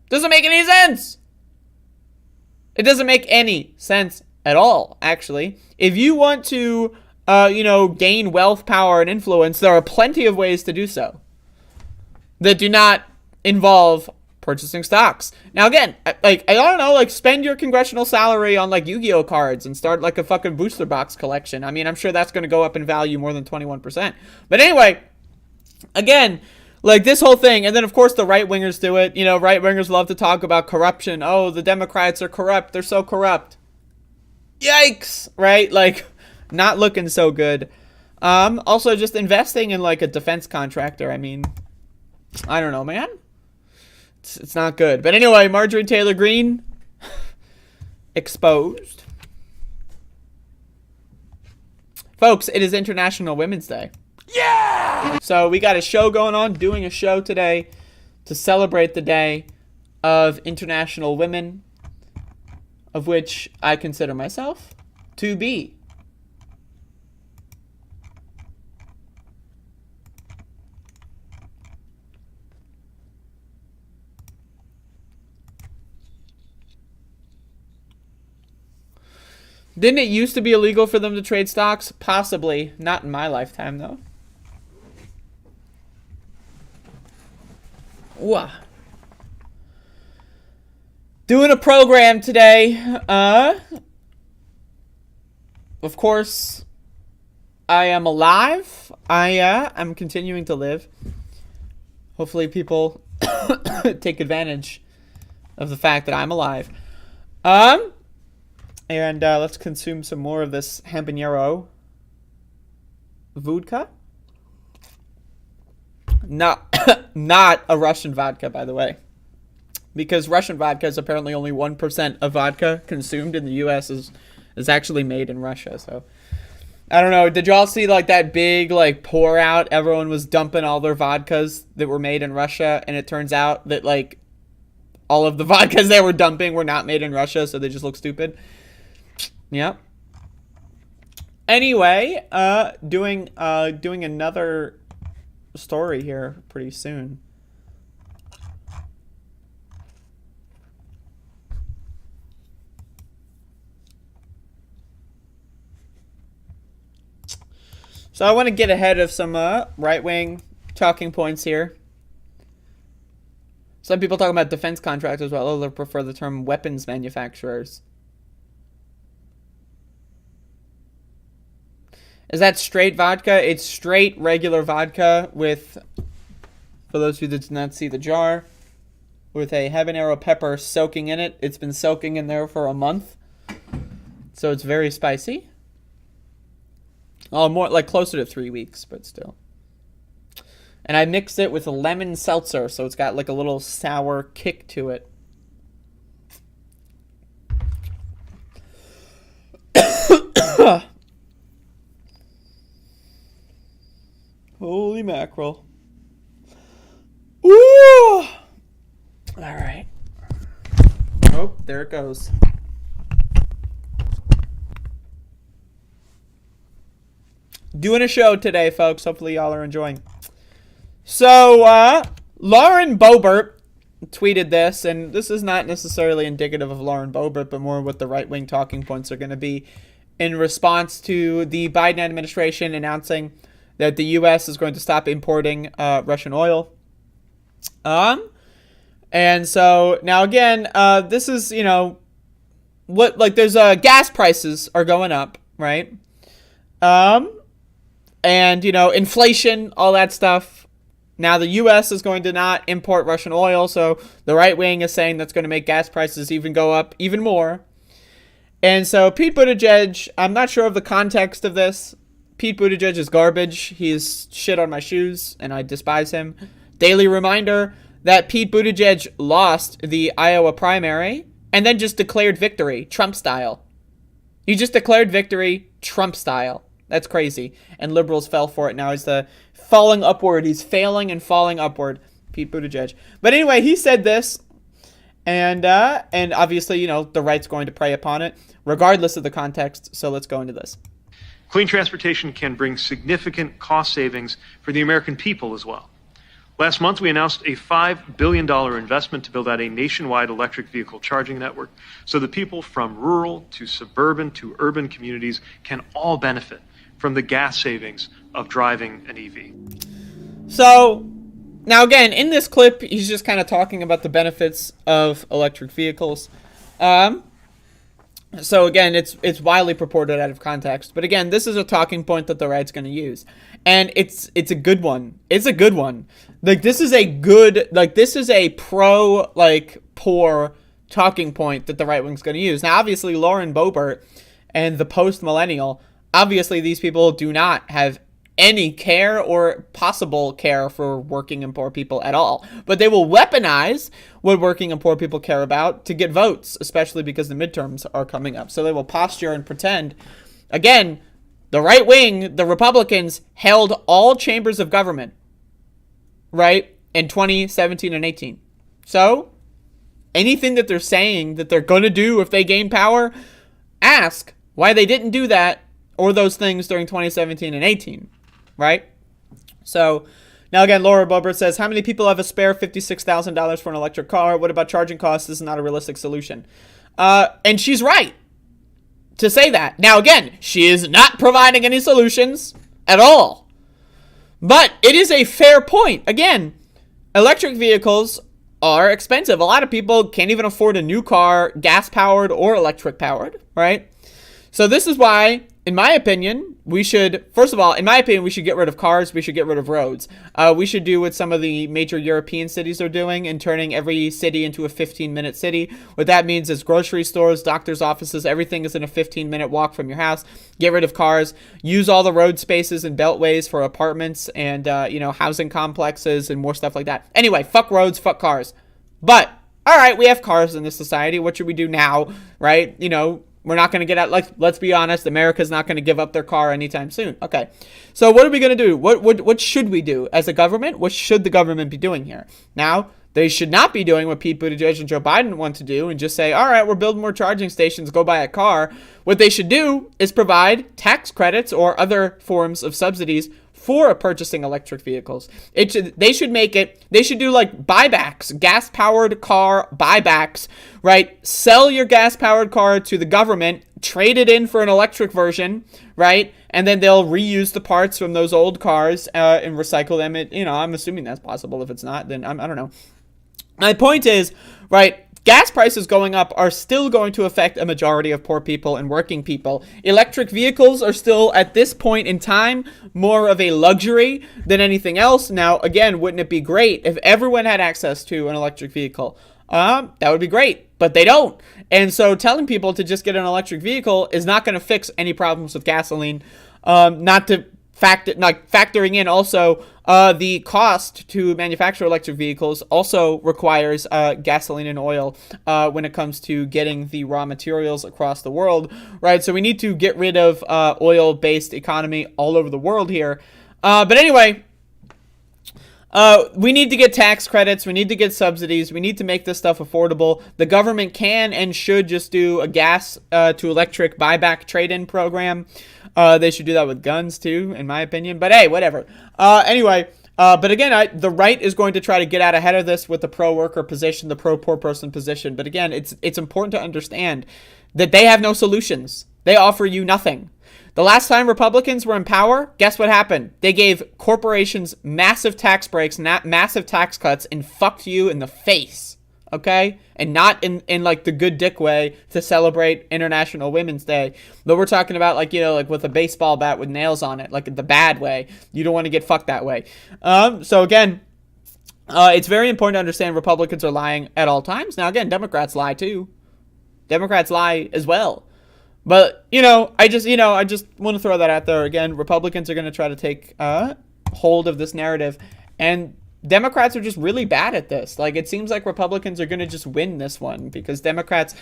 Doesn't make any sense. It doesn't make any sense at all, actually. If you want to, gain wealth, power, and influence, there are plenty of ways to do so that do not involve purchasing stocks. Now, again, I don't know, spend your congressional salary on, Yu-Gi-Oh cards and start, a fucking booster box collection. I mean, I'm sure that's going to go up in value more than 21%. But anyway, again, this whole thing, and then, of course, the right-wingers do it. Right-wingers love to talk about corruption. Oh, the Democrats are corrupt. They're so corrupt. Yikes, right? Not looking so good. Also, just investing in, a defense contractor. I mean, I don't know, man. It's not good. But anyway, Marjorie Taylor Greene exposed. Folks, it is International Women's Day. Yeah! So we got a show going on, doing a show today to celebrate the day of International Women, of which I consider myself to be. Didn't it used to be illegal for them to trade stocks? Possibly. Not in my lifetime, though. Ooh. Doing a program today. Of course, I am alive. I'm continuing to live. Hopefully people take advantage of the fact that I'm alive. And let's consume some more of this Habanero Vodka. Not a Russian vodka, by the way. Because Russian vodka is apparently only 1% of vodka consumed in the U.S. is actually made in Russia. So, I don't know. Did y'all see that big pour out? Everyone was dumping all their vodkas that were made in Russia. And it turns out that all of the vodkas they were dumping were not made in Russia. So they just look stupid. Yep. Anyway, doing another story here pretty soon. So I want to get ahead of some right-wing talking points here. Some people talk about defense contractors, while others prefer the term weapons manufacturers. Is that straight vodka? It's straight regular vodka with, for those who did not see the jar, with a habanero pepper soaking in it. It's been soaking in there for a month. So it's very spicy. Oh, more closer to 3 weeks, but still. And I mixed it with a lemon seltzer, so it's got a little sour kick to it. Holy mackerel. Woo! Alright. Oh, there it goes. Doing a show today, folks. Hopefully y'all are enjoying. So, Lauren Boebert tweeted this, and this is not necessarily indicative of Lauren Boebert, but more what the right-wing talking points are going to be in response to the Biden administration announcing that the U.S. is going to stop importing Russian oil. And so now again, this is, you know, what, like, there's gas prices are going up, right? And, you know, inflation, all that stuff. Now the U.S. is going to not import Russian oil, so the right wing is saying that's going to make gas prices even go up even more. And so Pete Buttigieg, I'm not sure of the context of this. Pete Buttigieg is garbage. He's shit on my shoes, and I despise him. Daily reminder that Pete Buttigieg lost the Iowa primary and then just declared victory, Trump style. He just declared victory, Trump style. That's crazy. And liberals fell for it. Now he's falling upward. He's failing and falling upward, Pete Buttigieg. But anyway, he said this, and obviously, you know, the right's going to prey upon it, regardless of the context. So let's go into this. Clean transportation can bring significant cost savings for the American people as well. Last month, we announced a $5 billion investment to build out a nationwide electric vehicle charging network so that people from rural to suburban to urban communities can all benefit from the gas savings of driving an EV. So, now again, in this clip, he's just kind of talking about the benefits of electric vehicles. So again, it's widely purported out of context. But again, this is a talking point that the right's going to use. And it's a good one. It's a good one. Like, this is a good, like, this is a pro, like, poor talking point that the right wing's going to use. Now, obviously, Lauren Boebert and the post-millennial, obviously these people do not have any care or possible care for working and poor people at all. But they will weaponize what working and poor people care about to get votes, especially because the midterms are coming up. So they will posture and pretend. Again, the right wing, the Republicans, held all chambers of government, right, in 2017 and 18. So anything that they're saying that they're going to do if they gain power, ask why they didn't do that or those things during 2017 and 18. Right? So, now again, Laura Boebert says, how many people have a spare $56,000 for an electric car? What about charging costs? This is not a realistic solution. And she's right to say that. Now again, she is not providing any solutions at all. But it is a fair point. Again, electric vehicles are expensive. A lot of people can't even afford a new car, gas-powered or electric-powered, right? So this is why, in my opinion, we should, first of all, in my opinion, we should get rid of cars. We should get rid of roads. We should do what some of the major European cities are doing and turning every city into a 15-minute city. What that means is grocery stores, doctor's offices, everything is in a 15-minute walk from your house. Get rid of cars. Use all the road spaces and beltways for apartments and, housing complexes and more stuff like that. Anyway, fuck roads, fuck cars. But, all right, we have cars in this society. What should we do now, right? You know, we're not going to get out, like, let's be honest, America's not going to give up their car anytime soon. Okay, so what are we going to do? What should we do as a government? What should the government be doing here? Now, they should not be doing what Pete Buttigieg and Joe Biden want to do and just say, all right, we're building more charging stations, go buy a car. What they should do is provide tax credits or other forms of subsidies for purchasing electric vehicles. They should do like buybacks, gas-powered car buybacks, right? Sell your gas-powered car to the government, trade it in for an electric version, right? And then they'll reuse the parts from those old cars and recycle them. I'm assuming that's possible. If it's not, then I don't know. My point is, right, gas prices going up are still going to affect a majority of poor people and working people. Electric vehicles are still, at this point in time, more of a luxury than anything else. Now, again, wouldn't it be great if everyone had access to an electric vehicle? That would be great, but they don't. And so telling people to just get an electric vehicle is not going to fix any problems with gasoline. Not to factoring in also the cost to manufacture electric vehicles also requires gasoline and oil when it comes to getting the raw materials across the world, right? So we need to get rid of oil-based economy all over the world here. But anyway, we need to get tax credits. We need to get subsidies. We need to make this stuff affordable. The government can and should just do a gas to electric buyback trade-in program. They should do that with guns too, in my opinion. But hey, whatever. Anyway, but again, the right is going to try to get out ahead of this with the pro-worker position, the pro-poor person position. But again, it's important to understand that they have no solutions. They offer you nothing. The last time Republicans were in power, guess what happened? They gave corporations massive tax breaks, massive tax cuts, and fucked you in the face. Okay? And not in like the good dick way to celebrate International Women's Day. But we're talking about like, you know, like with a baseball bat with nails on it, like the bad way. You don't want to get fucked that way. So again, it's very important to understand Republicans are lying at all times. Now again, Democrats lie too. Democrats lie as well. But, you know, I just want to throw that out there again. Republicans are going to try to take hold of this narrative, and Democrats are just really bad at this. Like, it seems like Republicans are going to just win this one because Democrats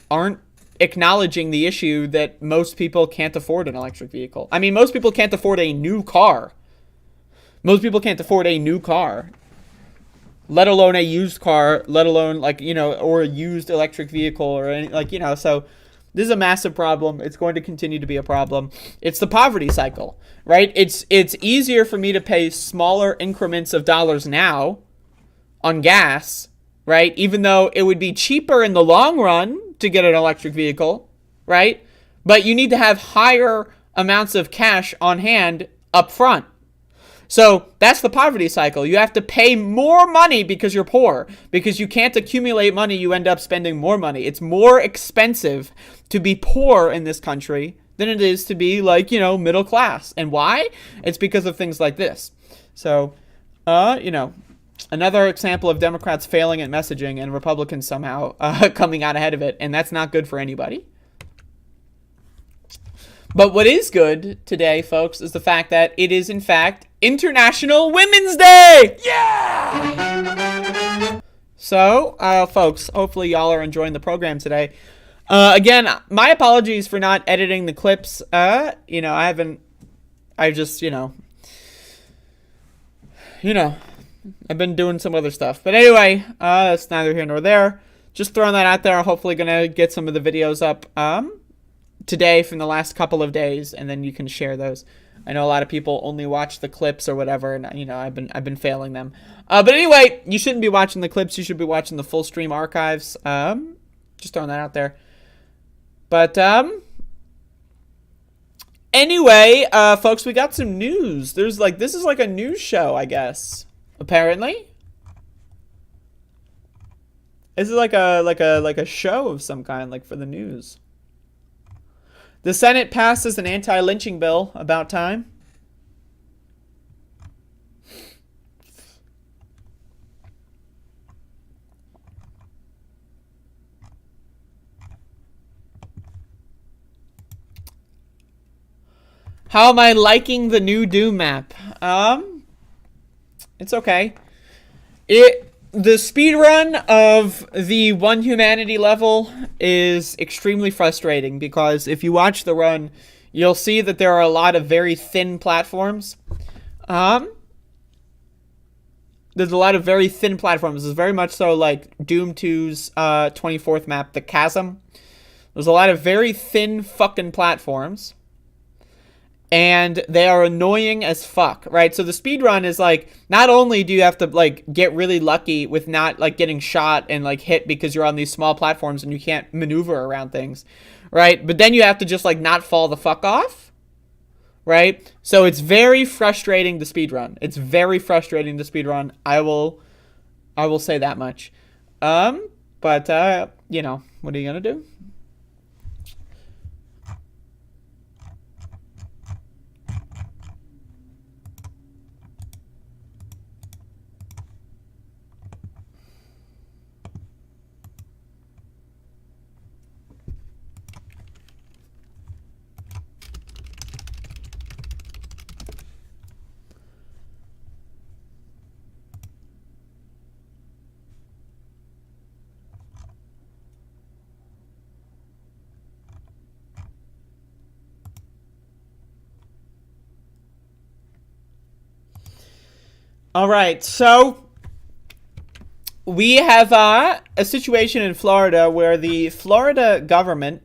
aren't acknowledging the issue that most people can't afford an electric vehicle. I mean, most people can't afford a new car. Most people can't afford a new car, let alone a used car, let alone, like, you know, or a used electric vehicle or any, like, you know, so this is a massive problem. It's going to continue to be a problem. It's the poverty cycle, right? It's easier for me to pay smaller increments of dollars now on gas, right? Even though it would be cheaper in the long run to get an electric vehicle, right? But you need to have higher amounts of cash on hand up front. So that's the poverty cycle. You have to pay more money because you're poor. Because you can't accumulate money, you end up spending more money. It's more expensive to be poor in this country than it is to be, like, you know, middle class. And why? It's because of things like this. So, you know, another example of Democrats failing at messaging and Republicans somehow coming out ahead of it. And that's not good for anybody. But what is good today, folks, is the fact that it is, in fact, International Women's Day! Yeah! So, folks, hopefully y'all are enjoying the program today. Again, my apologies for not editing the clips. You know, I've been doing some other stuff. But anyway, it's neither here nor there. Just throwing that out there. Hopefully gonna get some of the videos up, today from the last couple of days, and then you can share those. I know a lot of people only watch the clips or whatever, and you know I've been failing them. But anyway, you shouldn't be watching the clips. You should be watching the full stream archives. Just throwing that out there. But anyway, folks, we got some news. This is like a news show, I guess. Apparently, this is like a show of some kind, like for the news. The Senate passes an anti-lynching bill. About time. How am I liking the new Doom map? It's okay. The speedrun of the One Humanity level is extremely frustrating because if you watch the run, you'll see that there are a lot of very thin platforms. There's a lot of very thin platforms. It's very much so like Doom 2's 24th map, the Chasm. There's a lot of very thin fucking platforms. And they are annoying as fuck, right? So the speedrun is like, not only do you have to like get really lucky with not like getting shot and like hit because you're on these small platforms and you can't maneuver around things, right? But then you have to just like not fall the fuck off, right? So it's very frustrating to speedrun. It's very frustrating to speedrun. I will say that much. But you know, what are you gonna do? All right, so we have a situation in Florida where the Florida government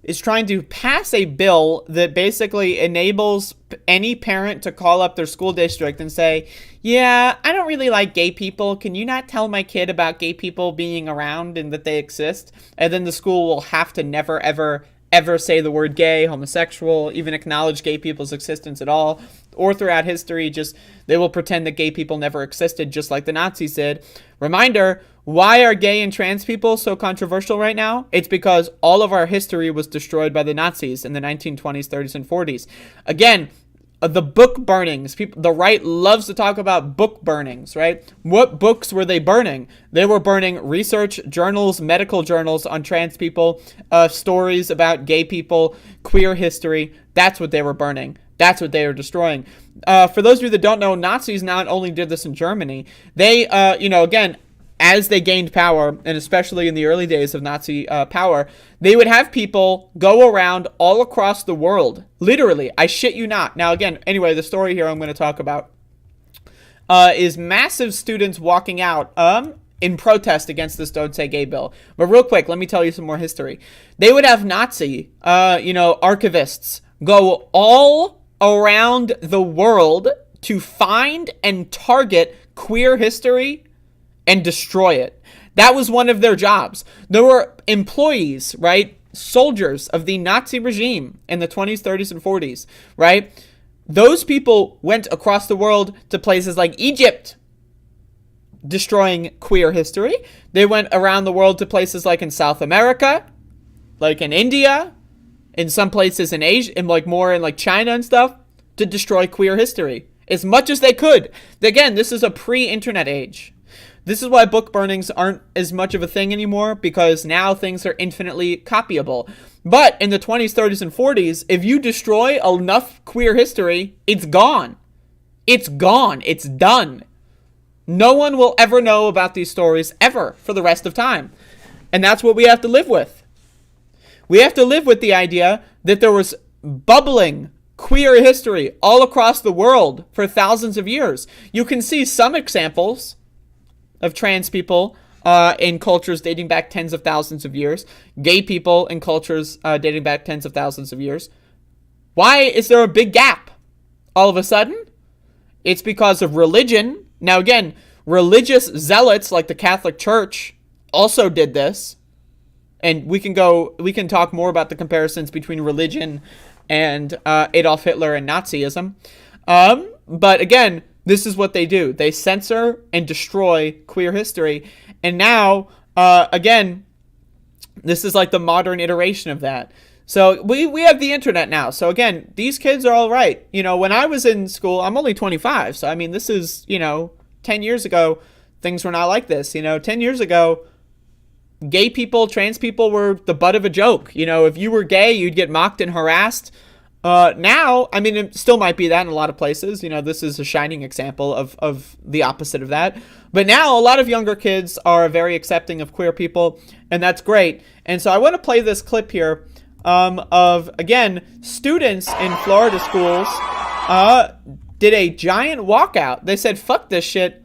is trying to pass a bill that basically enables any parent to call up their school district and say, yeah, I don't really like gay people. Can you not tell my kid about gay people being around and that they exist? And then the school will have to never, ever say the word gay, homosexual, even acknowledge gay people's existence at all. Or throughout history, just they will pretend that gay people never existed, just like the Nazis did. Reminder, why are gay and trans people so controversial right now? It's because all of our history was destroyed by the Nazis in the 1920s, 30s, and 40s. Again, the book burnings. The right loves to talk about book burnings, right? What books were they burning? They were burning research journals, medical journals on trans people, stories about gay people, queer history. That's what they were burning. That's what they were destroying. For those of you that don't know, Nazis not only did this in Germany, they, again, as they gained power, and especially in the early days of Nazi power, they would have people go around all across the world. Literally, I shit you not. Now, again, anyway, the story here I'm going to talk about is massive students walking out in protest against this Don't Say Gay bill. But real quick, let me tell you some more history. They would have Nazi, archivists go all around the world to find and target queer history and destroy it. That was one of their jobs. There were employees, right? Soldiers of the Nazi regime in the 20s, 30s, and 40s, right? Those people went across the world to places like Egypt, destroying queer history. They went around the world to places like in South America, like in India, in some places in Asia, and like more in like China and stuff, to destroy queer history as much as they could. Again, this is a pre-internet age. This is why book burnings aren't as much of a thing anymore, because now things are infinitely copyable. But in the 20s, 30s, and 40s, if you destroy enough queer history, it's gone. It's gone. It's done. No one will ever know about these stories ever for the rest of time. And that's what we have to live with. We have to live with the idea that there was bubbling queer history all across the world for thousands of years. You can see some examples of trans people in cultures dating back tens of thousands of years, gay people in cultures dating back tens of thousands of years. Why is there a big gap all of a sudden? It's because of religion. Now again, religious zealots like the Catholic Church also did this. And we can talk more about the comparisons between religion and Adolf Hitler and Nazism. But again, this is what they do. They censor and destroy queer history. And now, again, this is like the modern iteration of that. So we have the internet now. So again, these kids are all right. When I was in school, I'm only 25. So I mean, this is, 10 years ago, things were not like this. 10 years ago, gay people, trans people were the butt of a joke. If you were gay, you'd get mocked and harassed. Now, I mean, it still might be that in a lot of places. This is a shining example of the opposite of that. But now a lot of younger kids are very accepting of queer people, and that's great. And so I want to play this clip here of, again, students in Florida schools did a giant walkout. They said, fuck this shit.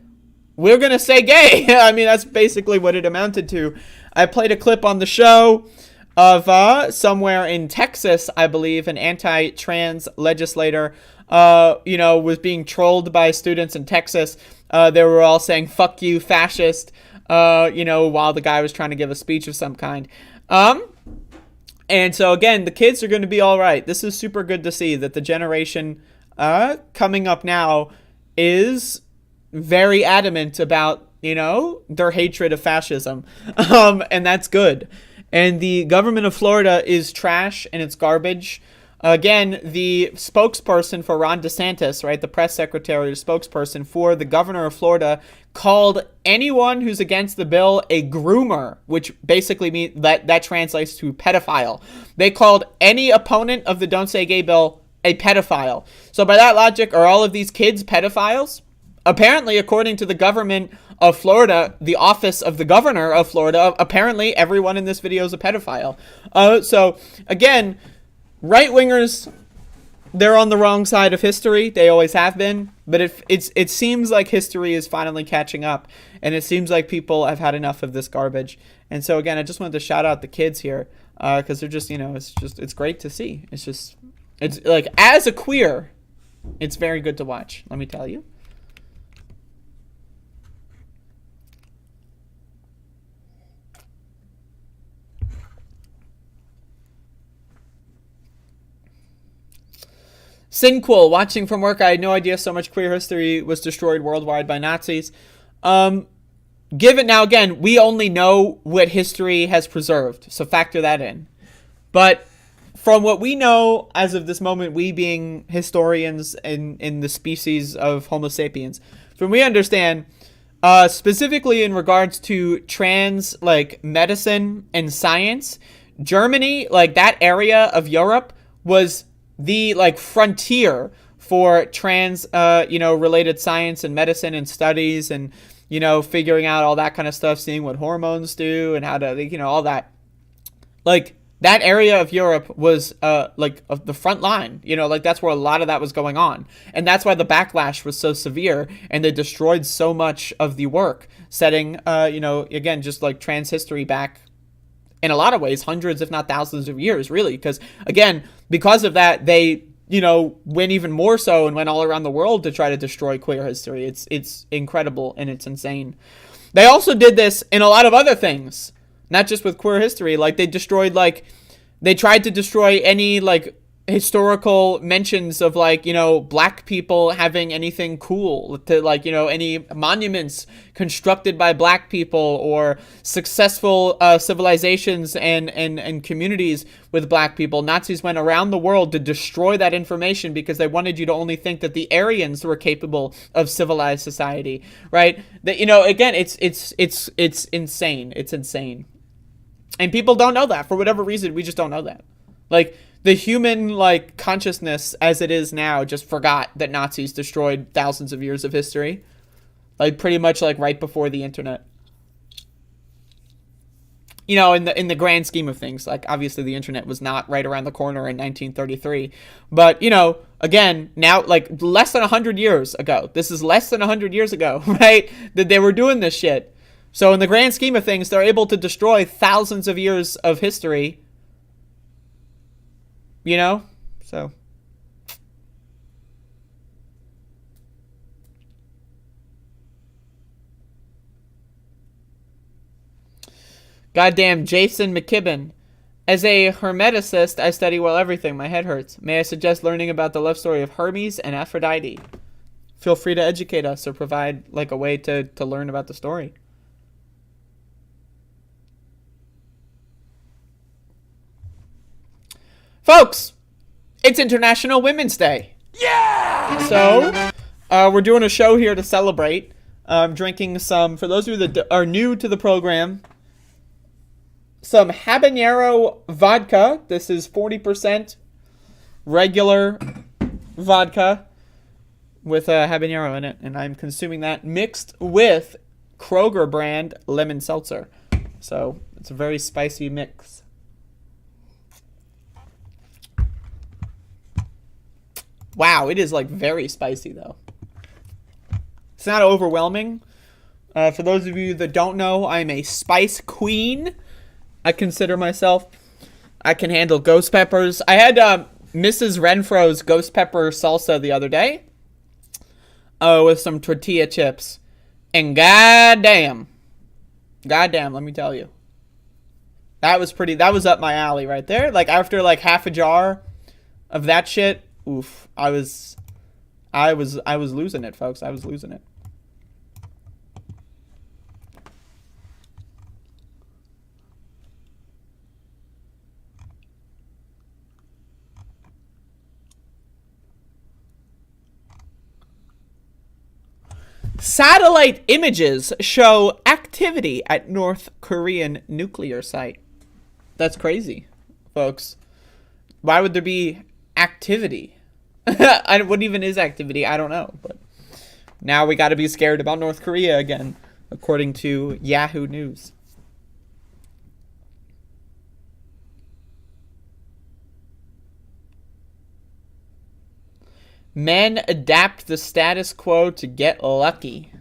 We're going to say gay. I mean, that's basically what it amounted to. I played a clip on the show of somewhere in Texas, I believe, an anti-trans legislator, was being trolled by students in Texas. They were all saying, fuck you, fascist, while the guy was trying to give a speech of some kind. And so, again, the kids are going to be all right. This is super good to see that the generation coming up now is very adamant about, their hatred of fascism. And that's good. And the government of Florida is trash and it's garbage. Again, the spokesperson for Ron DeSantis, right, the press secretary, the spokesperson for the governor of Florida, called anyone who's against the bill a groomer, which basically means that translates to pedophile. They called any opponent of the Don't Say Gay bill a pedophile. So by that logic, are all of these kids pedophiles? Apparently, according to the government of Florida, the office of the governor of Florida, apparently everyone in this video is a pedophile. So, again, right-wingers they're on the wrong side of history. They always have been. But it seems like history is finally catching up. And it seems like people have had enough of this garbage. And so, again, I just wanted to shout out the kids here. Because they're just, it's great to see. It's like, as a queer, it's very good to watch. Let me tell you. Sinquil, watching from work, I had no idea so much queer history was destroyed worldwide by Nazis. Given now, again, we only know what history has preserved, so factor that in. But from what we know as of this moment, we being historians in the species of Homo sapiens, from what we understand, specifically in regards to trans, like, medicine and science, Germany, like, that area of Europe was the, like, frontier for trans, related science and medicine and studies and, figuring out all that kind of stuff, seeing what hormones do and how to, all that. Like, that area of Europe was, of the front line, that's where a lot of that was going on. And that's why the backlash was so severe and they destroyed so much of the work, setting, again, just like trans history back in a lot of ways, hundreds, if not thousands of years, really. Because, again, because of that, they, went even more so and went all around the world to try to destroy queer history. It's incredible and it's insane. They also did this in a lot of other things, not just with queer history. Like, they destroyed, like, they tried to destroy any, like, historical mentions of, like, black people having anything cool, to, like, any monuments constructed by black people or successful civilizations and communities with black people. Nazis went around the world to destroy that information because they wanted you to only think that the Aryans were capable of civilized society, right? That, again, it's insane. It's insane. And people don't know that. For whatever reason, we just don't know that. Like, the human, like, consciousness as it is now just forgot that Nazis destroyed thousands of years of history. Like, pretty much, like, right before the internet. In the grand scheme of things, like, obviously the internet was not right around the corner in 1933. But, again, now, like, less than 100 years ago. This is less than 100 years ago, right? That they were doing this shit. So in the grand scheme of things, they're able to destroy thousands of years of history. So. Goddamn Jason McKibben. As a hermeticist, I study well everything. My head hurts. May I suggest learning about the love story of Hermes and Aphrodite? Feel free to educate us or provide, like, a way to learn about the story. Folks, it's International Women's Day. Yeah! So, we're doing a show here to celebrate. I'm drinking some, for those of you that are new to the program, some Habanero Vodka. This is 40% regular vodka with habanero in it. And I'm consuming that mixed with Kroger brand lemon seltzer. So, it's a very spicy mix. Wow, it is, like, very spicy, though. It's not overwhelming. For those of you that don't know, I'm a spice queen. I consider myself. I can handle ghost peppers. I had Mrs. Renfro's ghost pepper salsa the other day. With some tortilla chips. And goddamn, let me tell you. That was up my alley right there. Like, after, like, half a jar of that shit, oof, I was losing it, folks. I was losing it. Satellite images show activity at North Korean nuclear site. That's crazy, folks. Why would there be activity? What even is activity? I don't know. But now we got to be scared about North Korea again, according to Yahoo News. Men adapt the status quo to get lucky.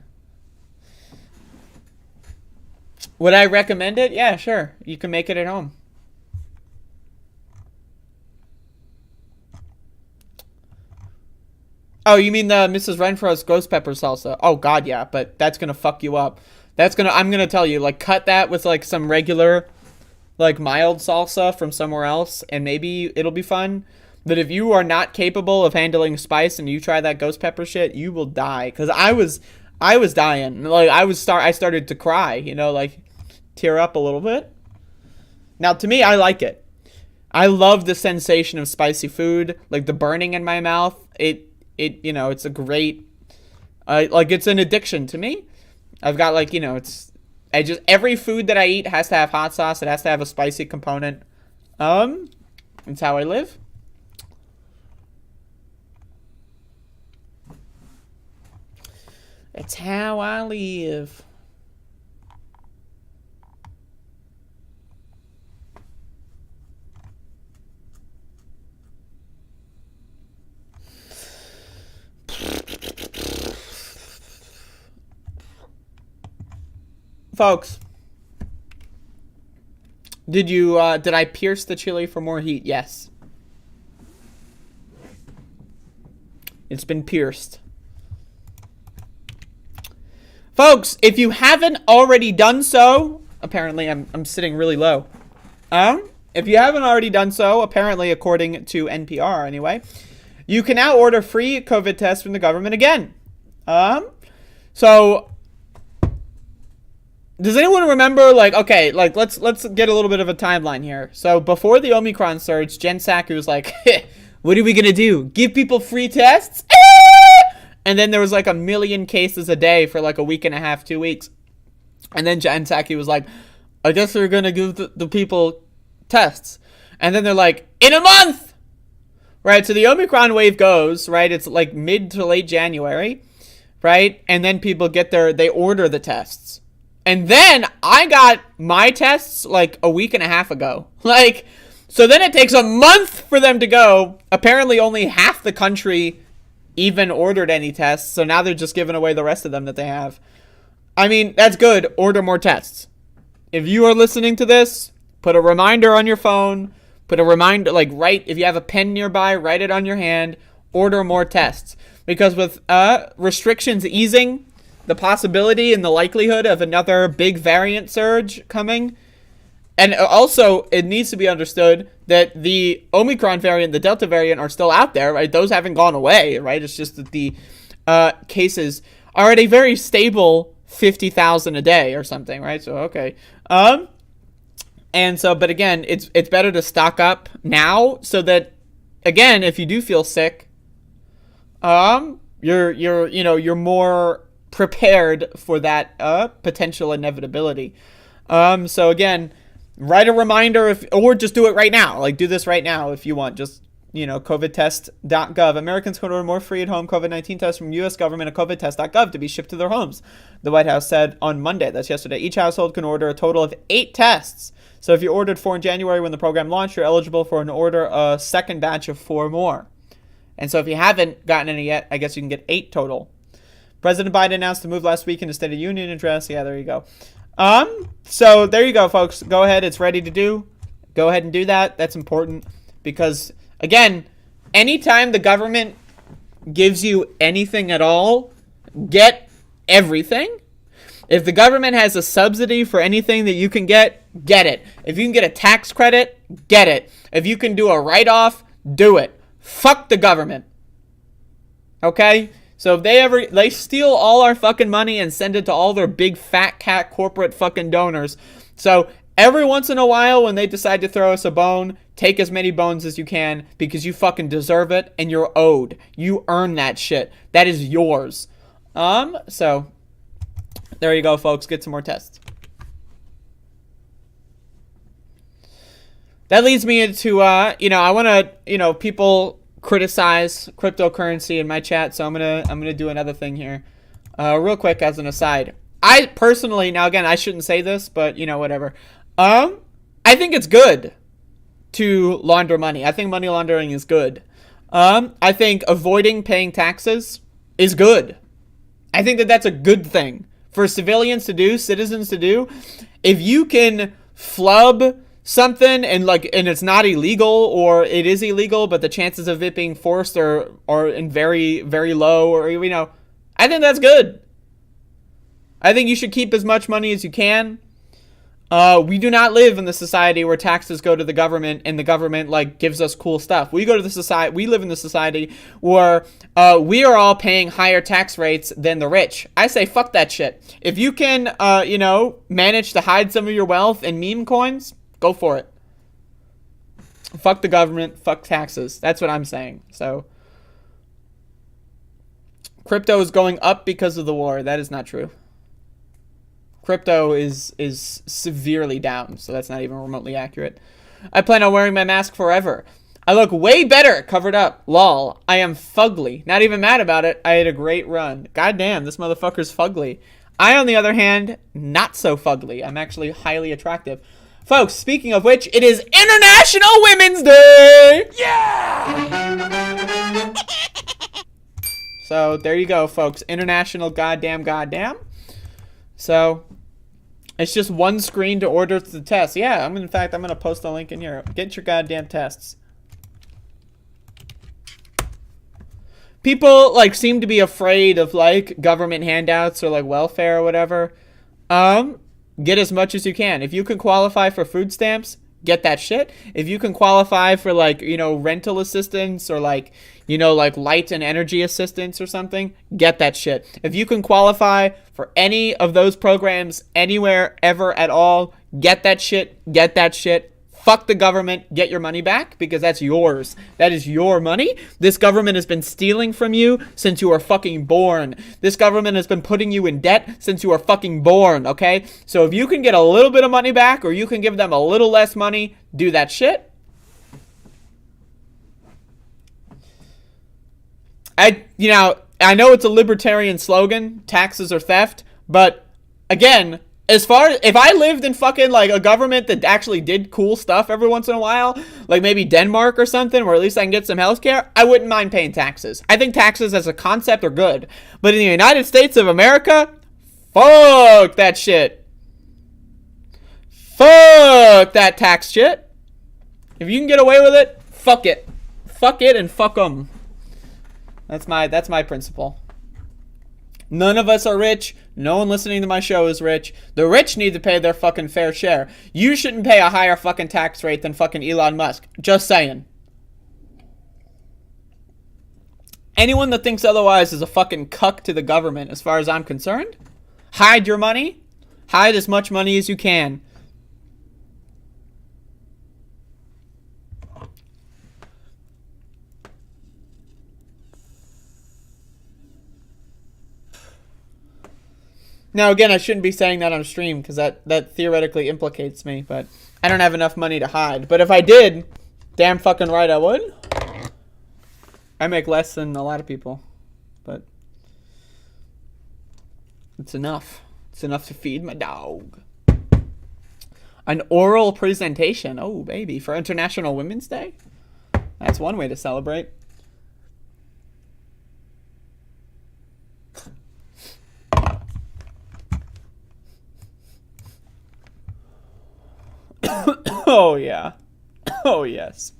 Would I recommend it? Yeah, sure. You can make it at home. Oh, you mean the Mrs. Renfro's ghost pepper salsa? Oh God, yeah, but that's gonna fuck you up. I'm gonna tell you, like, cut that with like some regular, like, mild salsa from somewhere else, and maybe it'll be fun. But if you are not capable of handling spice and you try that ghost pepper shit, you will die. Cause I was dying. Like, I started to cry. You know, like, tear up a little bit. Now, to me, I like it. I love the sensation of spicy food, like the burning in my mouth. You know, it's a great, like, it's an addiction to me. I've got, like, you know, every food that I eat has to have hot sauce. It has to have a spicy component. It's how I live. It's how I live. Folks, did I pierce the chili for more heat? Yes. It's been pierced. Folks, if you haven't already done so, apparently I'm sitting really low. If you haven't already done so, apparently according to NPR anyway, you can now order free COVID tests from the government again. So does anyone remember, like, okay, like, let's get a little bit of a timeline here. So before the Omicron surge, Jen Psaki was like, what are we gonna do? Give people free tests? And then there was like 1 million cases a day for like a week and a half, 2 weeks. And then Jen Psaki was like, I guess we're gonna give the people tests. And then they're like, in a month! Right, so the Omicron wave goes, right? It's like mid to late January, right? And then people they order the tests. And then I got my tests like a week and a half ago. Like, so then it takes a month for them to go. Apparently only half the country even ordered any tests. So now they're just giving away the rest of them that they have. I mean, that's good. Order more tests. If you are listening to this, put a reminder on your phone. Put a reminder, like, if you have a pen nearby, write it on your hand. Order more tests. Because with restrictions easing, the possibility and the likelihood of another big variant surge coming. And also, it needs to be understood that the Omicron variant, the Delta variant are still out there, right? Those haven't gone away, right? It's just that the cases are at a very stable 50,000 a day or something, right? So, okay. And so, but again, it's better to stock up now so that, again, if you do feel sick, you're more prepared for that potential inevitability. So again, write a reminder or just do it right now. Like, do this right now if you want. Just, covidtest.gov. Americans can order more free at home COVID-19 tests from U.S. government at covidtest.gov to be shipped to their homes. The White House said on Monday, that's yesterday, each household can order a total of 8 tests. So if you ordered 4 in January when the program launched, you're eligible for an order a second batch of 4 more. And so if you haven't gotten any yet, I guess you can get 8 total. President Biden announced the move last week in the State of the Union address. Yeah, there you go. So there you go, folks. Go ahead. It's ready to do. Go ahead and do that. That's important because, again, anytime the government gives you anything at all, get everything. If the government has a subsidy for anything that you can get it. If you can get a tax credit, get it. If you can do a write-off, do it. Fuck the government. Okay? So if they steal all our fucking money and send it to all their big fat cat corporate fucking donors. So every once in a while when they decide to throw us a bone, take as many bones as you can because you fucking deserve it and you're owed. You earn that shit. That is yours. So there you go, folks. Get some more tests. That leads me into, I want to, people criticize cryptocurrency in my chat, so I'm gonna do another thing here, real quick as an aside. I personally, now again, I shouldn't say this, but whatever. I think it's good to launder money. I think money laundering is good. I think avoiding paying taxes is good. I think that that's a good thing for civilians to do, citizens to do. If you can flub something and it's not illegal, or it is illegal, but the chances of it being forced are in very, very low, or I think that's good. I think you should keep as much money as you can. We do not live in the society where taxes go to the government and the government gives us cool stuff. We live in the society where we are all paying higher tax rates than the rich. I say fuck that shit. If you can manage to hide some of your wealth in meme coins, go for it. Fuck the government, fuck taxes. That's what I'm saying. So crypto is going up because of the war. That is not true. Crypto is severely down, so that's not even remotely accurate. I plan on wearing my mask forever. I look way better covered up. Lol. I am fugly. Not even mad about it. I had a great run. God damn, this motherfucker's fugly. I, on the other hand, not so fugly. I'm actually highly attractive. Folks, speaking of which, it is International Women's Day! Yeah! So, there you go, folks. International goddamn. So, it's just one screen to order the test. Yeah, in fact, I'm going to post a link in here. Get your goddamn tests. People, seem to be afraid of, government handouts or, welfare or whatever. Get as much as you can. If you can qualify for food stamps, get that shit. If you can qualify for, rental assistance or, light and energy assistance or something, get that shit. If you can qualify for any of those programs anywhere, ever, at all, get that shit. Fuck the government. Get your money back, because that's yours. That is your money. This government has been stealing from you since you were fucking born. This government has been putting you in debt since you were fucking born, okay? So if you can get a little bit of money back, or you can give them a little less money, do that shit. I know it's a libertarian slogan, taxes are theft, but again, if I lived in fucking a government that actually did cool stuff every once in a while, maybe Denmark or something, where at least I can get some health care, I wouldn't mind paying taxes. I think taxes as a concept are good. But in the United States of America, fuck that shit. Fuck that tax shit. If you can get away with it, fuck it. Fuck it and fuck 'em. That's my principle. None of us are rich. No one listening to my show is rich. The rich need to pay their fucking fair share. You shouldn't pay a higher fucking tax rate than fucking Elon Musk. Just saying. Anyone that thinks otherwise is a fucking cuck to the government, as far as I'm concerned. Hide your money. Hide as much money as you can. Now, again, I shouldn't be saying that on stream, because that theoretically implicates me, but I don't have enough money to hide. But if I did, damn fucking right I would. I make less than a lot of people, but it's enough. It's enough to feed my dog. An oral presentation. Oh, baby, for International Women's Day? That's one way to celebrate. Oh, yeah. Oh, yes.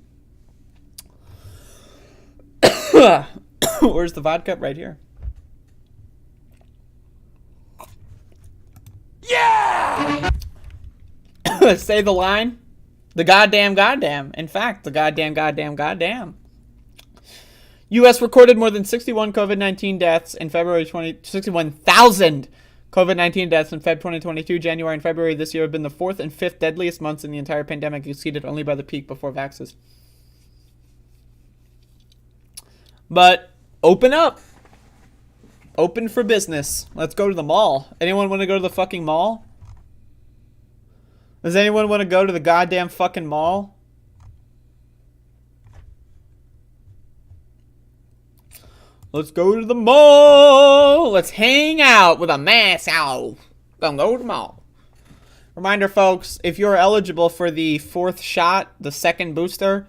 Where's the vodka? Right here. Yeah! Say the line. The goddamn. In fact, the goddamn. U.S. recorded more than 61 COVID-19 deaths in February 61,000 COVID-19 deaths in Feb 2022. January and February this year have been the 4th and 5th deadliest months in the entire pandemic, exceeded only by the peak before vaxxes. But open up. Open for business. Let's go to the mall. Anyone want to go to the fucking mall? Does anyone want to go to the goddamn fucking mall? Let's go to the mall. Let's hang out with a mask out. Gonna go to the mall. Reminder, folks, if you're eligible for the 4th shot, the 2nd booster,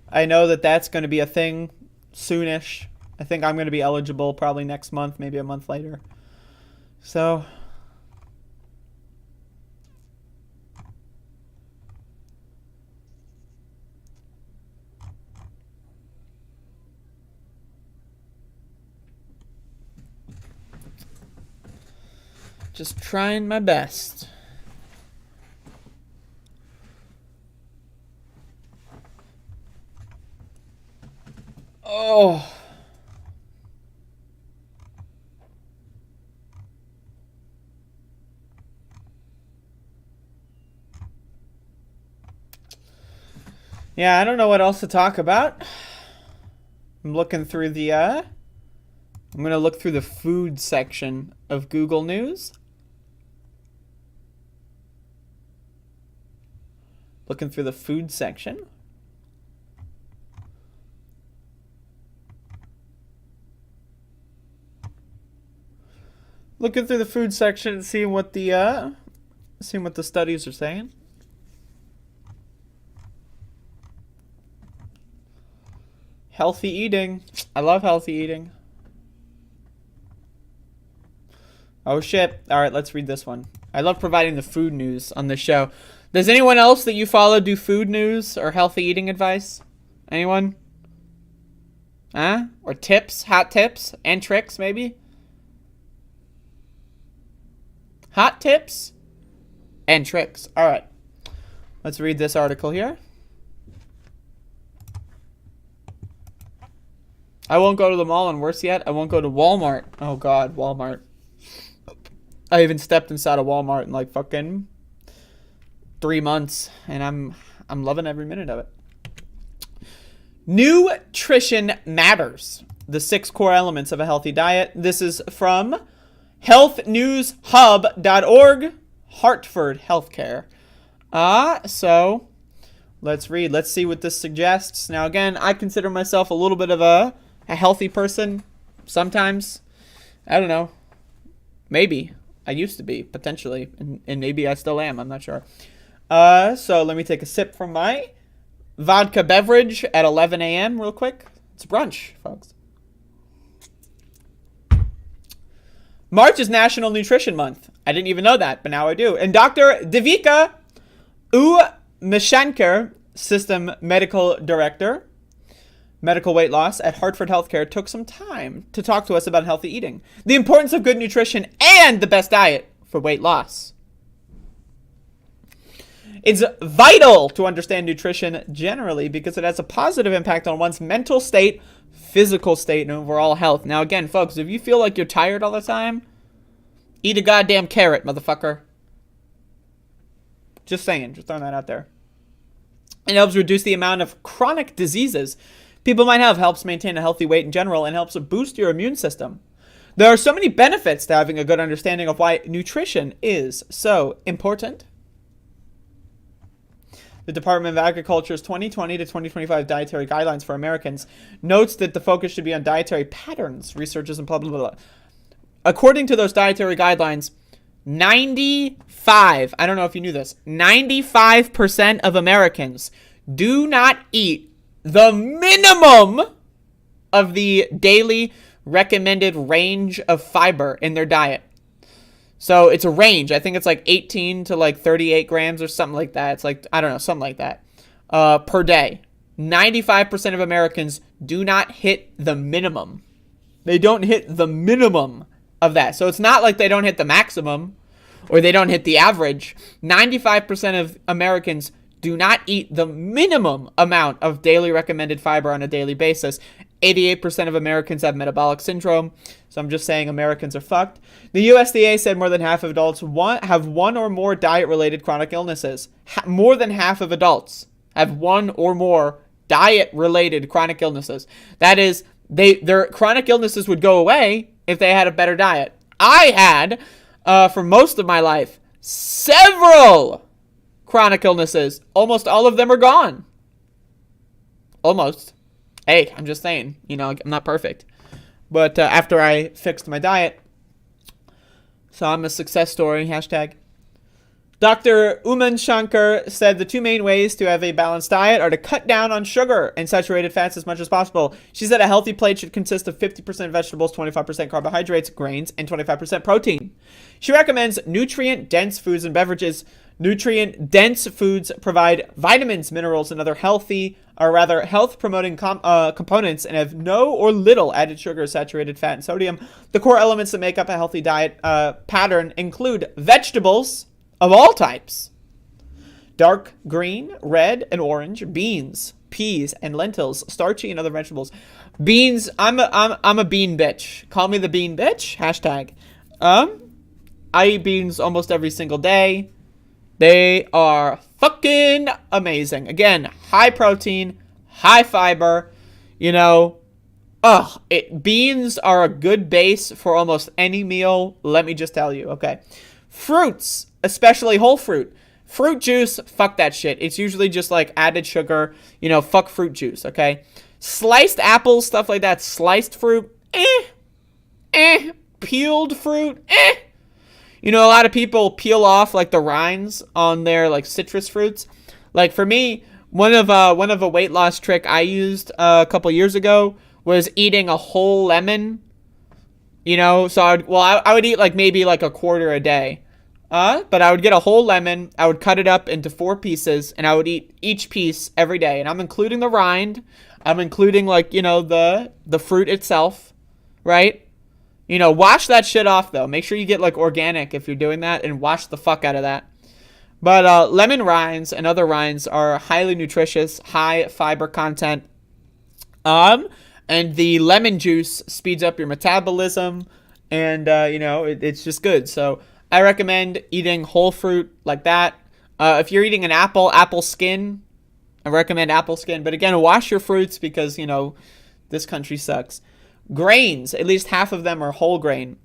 I know that that's going to be a thing soonish. I think I'm going to be eligible probably next month, maybe a month later. So just trying my best. Oh. Yeah, I don't know what else to talk about. I'm looking through the, I'm going to look through the food section of Google News. Looking through the food section. Looking through the food section and seeing what the studies are saying. Healthy eating. I love healthy eating. Oh shit. Alright, let's read this one. I love providing the food news on this show. Does anyone else that you follow do food news or healthy eating advice? Anyone? Huh? Or tips? Hot tips? And tricks, maybe? Hot tips and tricks. Alright. Let's read this article here. I won't go to the mall, and worse yet, I won't go to Walmart. Oh god, Walmart. I haven't stepped inside a Walmart in like fucking 3 months, and I'm loving every minute of it. Nutrition matters. The 6 core elements of a healthy diet. This is from healthnewshub.org, Hartford Healthcare. So let's read. Let's see what this suggests. Now, again, I consider myself a little bit of a healthy person sometimes. I don't know. Maybe. I used to be, potentially. And maybe I still am. I'm not sure. So let me take a sip from my vodka beverage at 11 a.m. real quick. It's brunch, folks. March is National Nutrition Month. I didn't even know that, but now I do. And Dr. Devika Umashankar, System Medical Director, Medical Weight Loss at Hartford Healthcare, took some time to talk to us about healthy eating, the importance of good nutrition, and the best diet for weight loss. It's vital to understand nutrition generally because it has a positive impact on one's mental state, physical state, and overall health. Now, again, folks, if you feel like you're tired all the time, eat a goddamn carrot, motherfucker. Just saying. Just throwing that out there. It helps reduce the amount of chronic diseases people might have, helps maintain a healthy weight in general, and helps boost your immune system. There are so many benefits to having a good understanding of why nutrition is so important. The Department of Agriculture's 2020 to 2025 Dietary Guidelines for Americans notes that the focus should be on dietary patterns, researchers, and blah, blah, blah. According to those dietary guidelines, 95, I don't know if you knew this, 95% of Americans do not eat the minimum of the daily recommended range of fiber in their diet. So it's a range. I think it's like 18 to like 38 grams or something like that. It's like, I don't know, something like that per day. 95% of Americans do not hit the minimum. They don't hit the minimum of that. So it's not like they don't hit the maximum or they don't hit the average. 95% of Americans do not eat the minimum amount of daily recommended fiber on a daily basis. 88% of Americans have metabolic syndrome. So I'm just saying Americans are fucked. The USDA said more than half of adults have one or more diet-related chronic illnesses. More than half of adults have one or more diet-related chronic illnesses. That is, their chronic illnesses would go away if they had a better diet. I had, for most of my life, several chronic illnesses. Almost all of them are gone. Almost. Hey, I'm just saying, you know, I'm not perfect. But after I fixed my diet, so I'm a success story, hashtag. Dr. Uman Shankar said the two main ways to have a balanced diet are to cut down on sugar and saturated fats as much as possible. She said a healthy plate should consist of 50% vegetables, 25% carbohydrates, grains, and 25% protein. She recommends nutrient-dense foods and beverages. Nutrient-dense foods provide vitamins, minerals, and other health-promoting components and have no or little added sugar, saturated fat, and sodium. The core elements that make up a healthy diet pattern include vegetables of all types, dark green, red, and orange, beans, peas, and lentils, starchy and other vegetables. Beans, I'm a bean bitch. Call me the bean bitch. Hashtag. I eat beans almost every single day. They are fucking amazing. Again, high protein, high fiber, you know. Beans are a good base for almost any meal. Let me just tell you, okay. Fruits, especially whole fruit. Fruit juice, fuck that shit. It's usually just like added sugar, you know, fuck fruit juice, okay? Sliced apples, stuff like that. Sliced fruit, Peeled fruit, You know, a lot of people peel off like the rinds on their like citrus fruits. Like for me, one of a weight loss trick I used a couple years ago was eating a whole lemon. You know, so I would eat like maybe like a quarter a day. But I would get a whole lemon, I would cut it up into 4 pieces, and I would eat each piece every day. And I'm including the rind. I'm including like, you know, the fruit itself, right? You know, wash that shit off though. Make sure you get like organic if you're doing that, and wash the fuck out of that. But lemon rinds and other rinds are highly nutritious, high fiber content. And the lemon juice speeds up your metabolism, and you know, it's just good. So I recommend eating whole fruit like that. If you're eating an apple skin, I recommend apple skin. But again, wash your fruits because, you know, this country sucks. Grains, at least half of them are whole grain.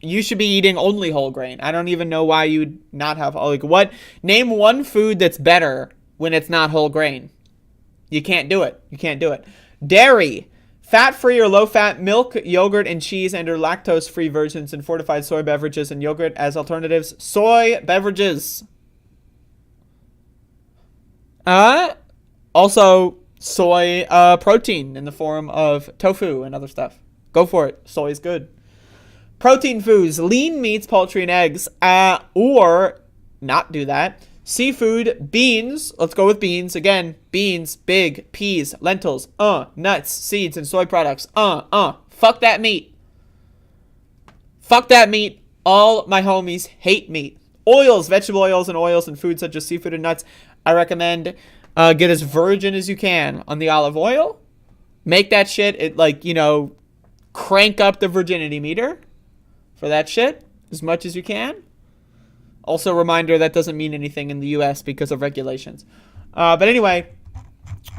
You should be eating only whole grain. I don't even know why you'd not have, like, what? Name one food that's better when it's not whole grain. You can't do it. You can't do it. Dairy. Fat-free or low-fat milk, yogurt, and cheese, and or lactose-free versions and fortified soy beverages and yogurt as alternatives. Soy beverages. Also, soy protein in the form of tofu and other stuff. Go for it. Soy is good. Protein foods. Lean meats, poultry, and eggs. Or not do that. Seafood, beans. Let's go with beans. Again, beans, big, peas, lentils, nuts, seeds, and soy products. Fuck that meat. Fuck that meat. All my homies hate meat. Oils, vegetable oils, and oils and foods such as seafood and nuts. I recommend get as virgin as you can on the olive oil. Make that shit, it like, you know, crank up the virginity meter for that shit as much as you can. Also, reminder, that doesn't mean anything in the U.S. because of regulations. But anyway,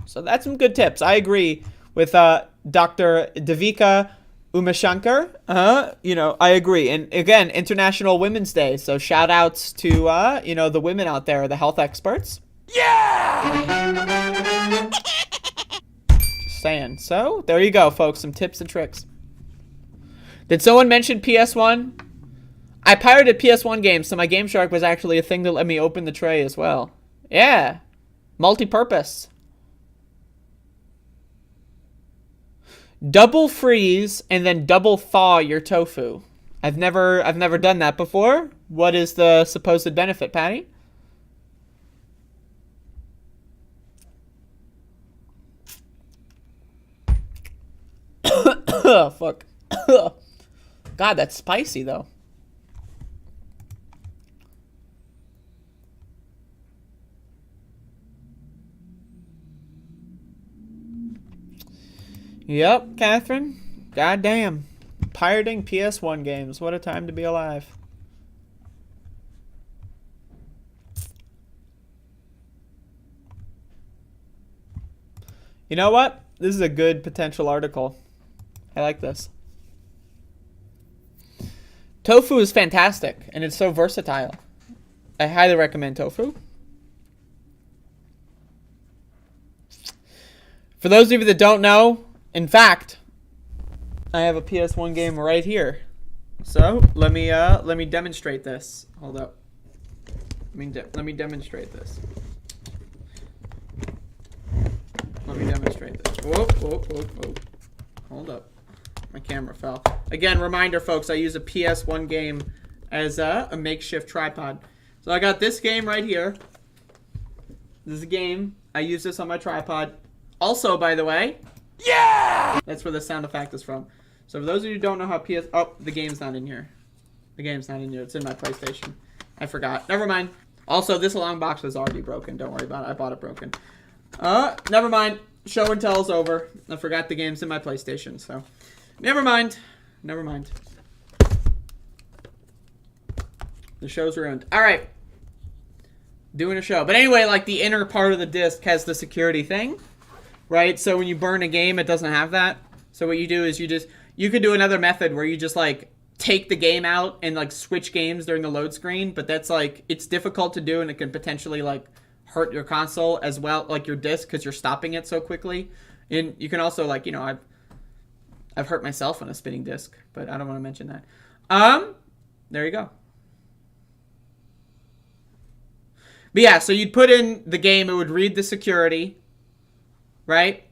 so that's some good tips. I agree with Dr. Devika Umashankar. You know, I agree. And again, International Women's Day. So shout outs to, you know, the women out there, the health experts. Yeah! Just saying. So there you go, folks. Some tips and tricks. Did someone mention PS1? I pirated PS1 games, so my Game Shark was actually a thing that let me open the tray as well. Yeah. Multi-purpose. Double freeze and then double thaw your tofu. I've never done that before. What is the supposed benefit, Patty? Fuck. God, that's spicy though. Yep, Catherine. Goddamn. Pirating PS1 games. What a time to be alive. You know what? This is a good potential article. I like this. Tofu is fantastic, and it's so versatile. I highly recommend tofu. For those of you that don't know, in fact, I have a PS1 game right here. So let me demonstrate this. Hold up. Let me demonstrate this. Let me demonstrate this. Whoa, whoa, whoa, whoa. Hold up. My camera fell. Again, reminder, folks, I use a PS1 game as a makeshift tripod. So I got this game right here. This is a game. I use this on my tripod. Also, by the way, yeah! That's where the sound effect is from. So for those of you who don't know how Oh, the game's not in here. The game's not in here. It's in my PlayStation. I forgot. Never mind. Also, this long box was already broken. Don't worry about it. I bought it broken. Never mind. Show and tell's over. I forgot the game's in my PlayStation, so... Never mind. Never mind. The show's ruined. Alright. Doing a show. But anyway, like, the inner part of the disc has the security thing. Right? So when you burn a game, it doesn't have that. So what you do is you could do another method where you just, like, take the game out and, like, switch games during the load screen. But that's, like, it's difficult to do, and it can potentially, like, hurt your console as well, like your disc, because you're stopping it so quickly. And you can also, like, you know, I've hurt myself on a spinning disc, but I don't want to mention that. There you go. But yeah, so you'd put in the game, it would read the security, right?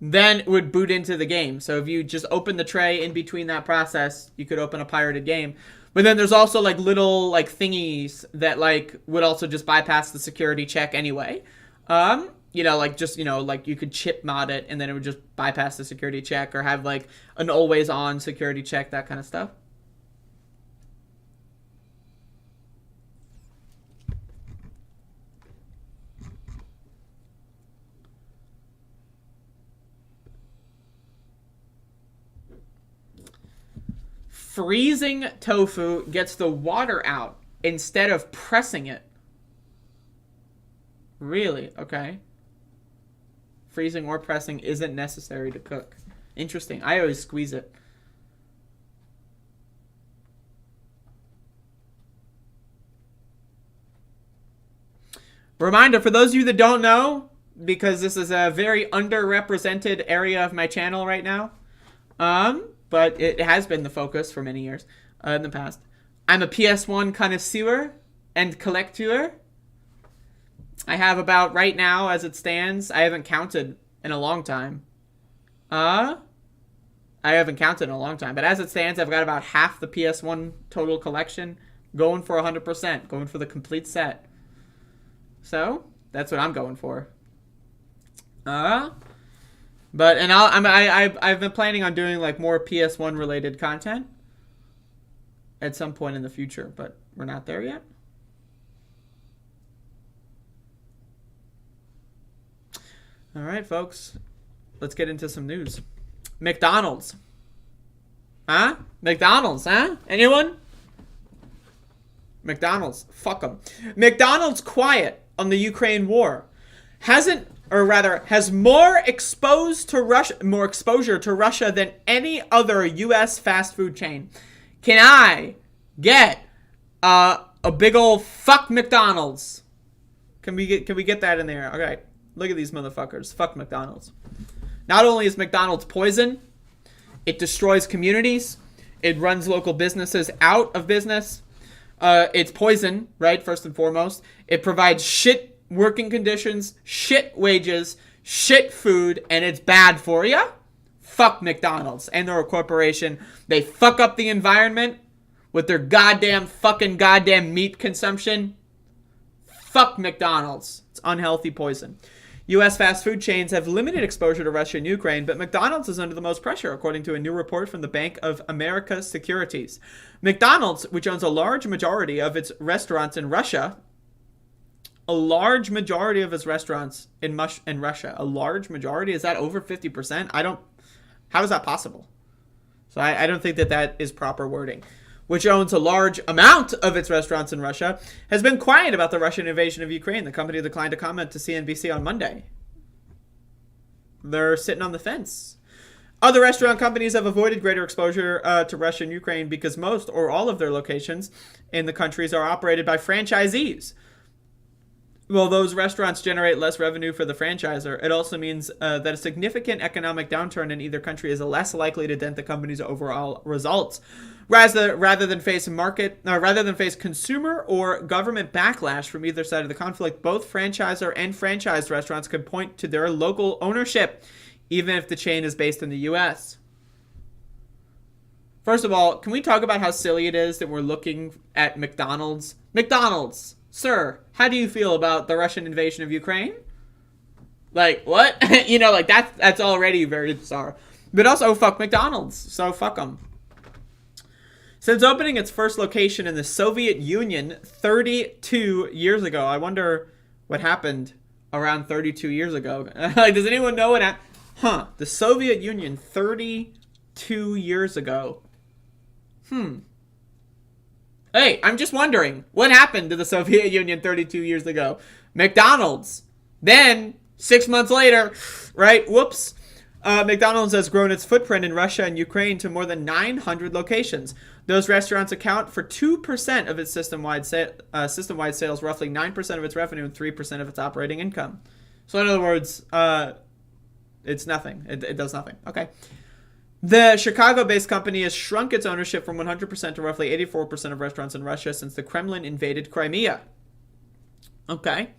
Then it would boot into the game. So if you just open the tray in between that process, you could open a pirated game. But then there's also, like, little, like, thingies that, like, would also just bypass the security check anyway. You know, like, just, you know, like, you could chip mod it, and then it would just bypass the security check, or have, like, an always-on security check, that kind of stuff. Freezing tofu gets the water out instead of pressing it. Really? Okay. Freezing or pressing isn't necessary to cook. Interesting. I always squeeze it. Reminder, for those of you that don't know, because this is a very underrepresented area of my channel right now, but it has been the focus for many years in the past. I'm a PS1 connoisseur and collector. I have about, right now, as it stands, I haven't counted in a long time. But as it stands, I've got about half the PS1 total collection, going for 100%, going for the complete set. So, that's what I'm going for. But, and I've been planning on doing, like, more PS1 related content at some point in the future, but we're not there yet. All right, folks, let's get into some news. McDonald's. Huh? McDonald's, huh? Anyone? McDonald's. Fuck them. McDonald's quiet on the Ukraine war. Has more exposure to Russia than any other U.S. fast food chain. Can I get a big old fuck McDonald's? Can we get that in there? Okay. Look at these motherfuckers. Fuck McDonald's. Not only is McDonald's poison, it destroys communities. It runs local businesses out of business. It's poison, right? First and foremost. It provides shit working conditions, shit wages, shit food, and it's bad for you. Fuck McDonald's. And they're a corporation. They fuck up the environment with their goddamn meat consumption. Fuck McDonald's. It's unhealthy poison. U.S. fast food chains have limited exposure to Russia and Ukraine, but McDonald's is under the most pressure, according to a new report from the Bank of America Securities. McDonald's, which owns a large majority of its restaurants in Russia, a large majority? Is that over 50%? How is that possible? So I don't think that is proper wording. Which owns a large amount of its restaurants in Russia, has been quiet about the Russian invasion of Ukraine. The company declined to comment to CNBC on Monday. They're sitting on the fence. Other restaurant companies have avoided greater exposure to Russia and Ukraine because most or all of their locations in the countries are operated by franchisees. while those restaurants generate less revenue for the franchisor, it also means that a significant economic downturn in either country is less likely to dent the company's overall results. Rather than face consumer or government backlash from either side of the conflict, both franchisor and franchised restaurants could point to their local ownership, even if the chain is based in the U.S. First of all, can we talk about how silly it is that we're looking at McDonald's? McDonald's, sir, how do you feel about the Russian invasion of Ukraine? Like, what? Like, that's already very bizarre. But also, fuck McDonald's, so fuck them. Since opening its first location in the Soviet Union 32 years ago, I wonder what happened around 32 years ago. Like, does anyone know what happened? The Soviet Union 32 years ago. Hey, I'm just wondering, what happened to the Soviet Union 32 years ago? McDonald's. Then, 6 months later, right, whoops, McDonald's has grown its footprint in Russia and Ukraine to more than 900 locations. Those restaurants account for 2% of its system-wide sales, roughly 9% of its revenue, and 3% of its operating income. So in other words, it's nothing. It does nothing. Okay. The Chicago-based company has shrunk its ownership from 100% to roughly 84% of restaurants in Russia since the Kremlin invaded Crimea. Okay.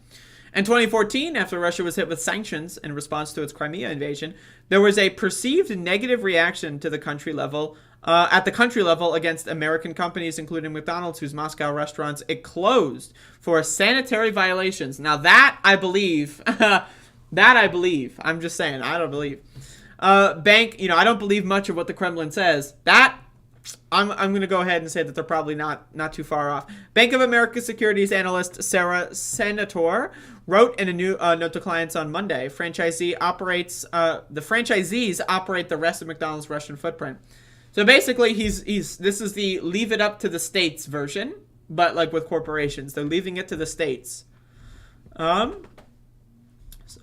In 2014, after Russia was hit with sanctions in response to its Crimea invasion, there was a perceived negative reaction to the country level, against American companies, including McDonald's, whose Moscow restaurants it closed for sanitary violations. Now that I believe, I'm just saying, I don't believe. I don't believe much of what the Kremlin says. I'm going to go ahead and say that they're probably not too far off. Bank of America securities analyst Sarah Senator wrote in a new note to clients on Monday. The franchisees operate the rest of McDonald's Russian footprint. So basically, this is the leave it up to the states version, but like with corporations, they're leaving it to the states. So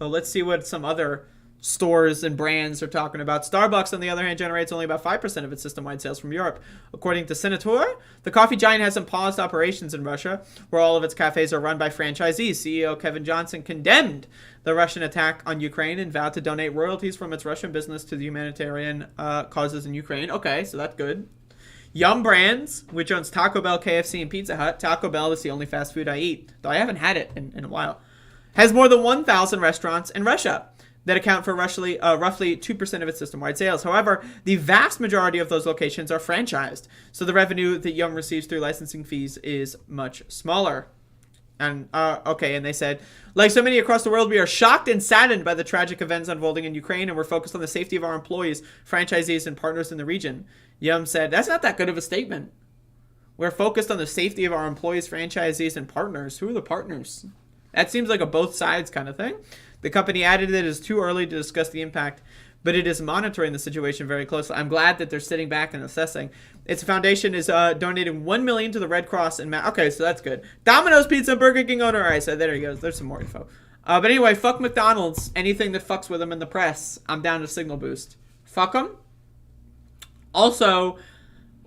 let's see what some other stores and brands are talking about. Starbucks, on the other hand, generates only about 5% of its system-wide sales from Europe. According to Senator, the coffee giant hasn't paused operations in Russia, where all of its cafes are run by franchisees. CEO Kevin Johnson condemned the Russian attack on Ukraine and vowed to donate royalties from its Russian business to the humanitarian causes in Ukraine. Okay, so that's good. Yum Brands, which owns Taco Bell, KFC, and Pizza Hut. Taco Bell is the only fast food I eat, though I haven't had it in a while. Has more than 1,000 restaurants in Russia that account for roughly 2% of its system-wide sales. However, the vast majority of those locations are franchised, so the revenue that Yum receives through licensing fees is much smaller. And and they said, like so many across the world, we are shocked and saddened by the tragic events unfolding in Ukraine, and we're focused on the safety of our employees, franchisees, and partners in the region. Yum said, that's not that good of a statement. We're focused on the safety of our employees, franchisees, and partners. Who are the partners? That seems like a both sides kind of thing. The company added that it is too early to discuss the impact, but it is monitoring the situation very closely. I'm glad that they're sitting back and assessing. Its foundation is donating $1 million to the Red Cross in okay, so that's good. Domino's Pizza, Burger King owner. All right, so there he goes. There's some more info. But anyway, fuck McDonald's. Anything that fucks with them in the press, I'm down to signal boost. Fuck them. Also,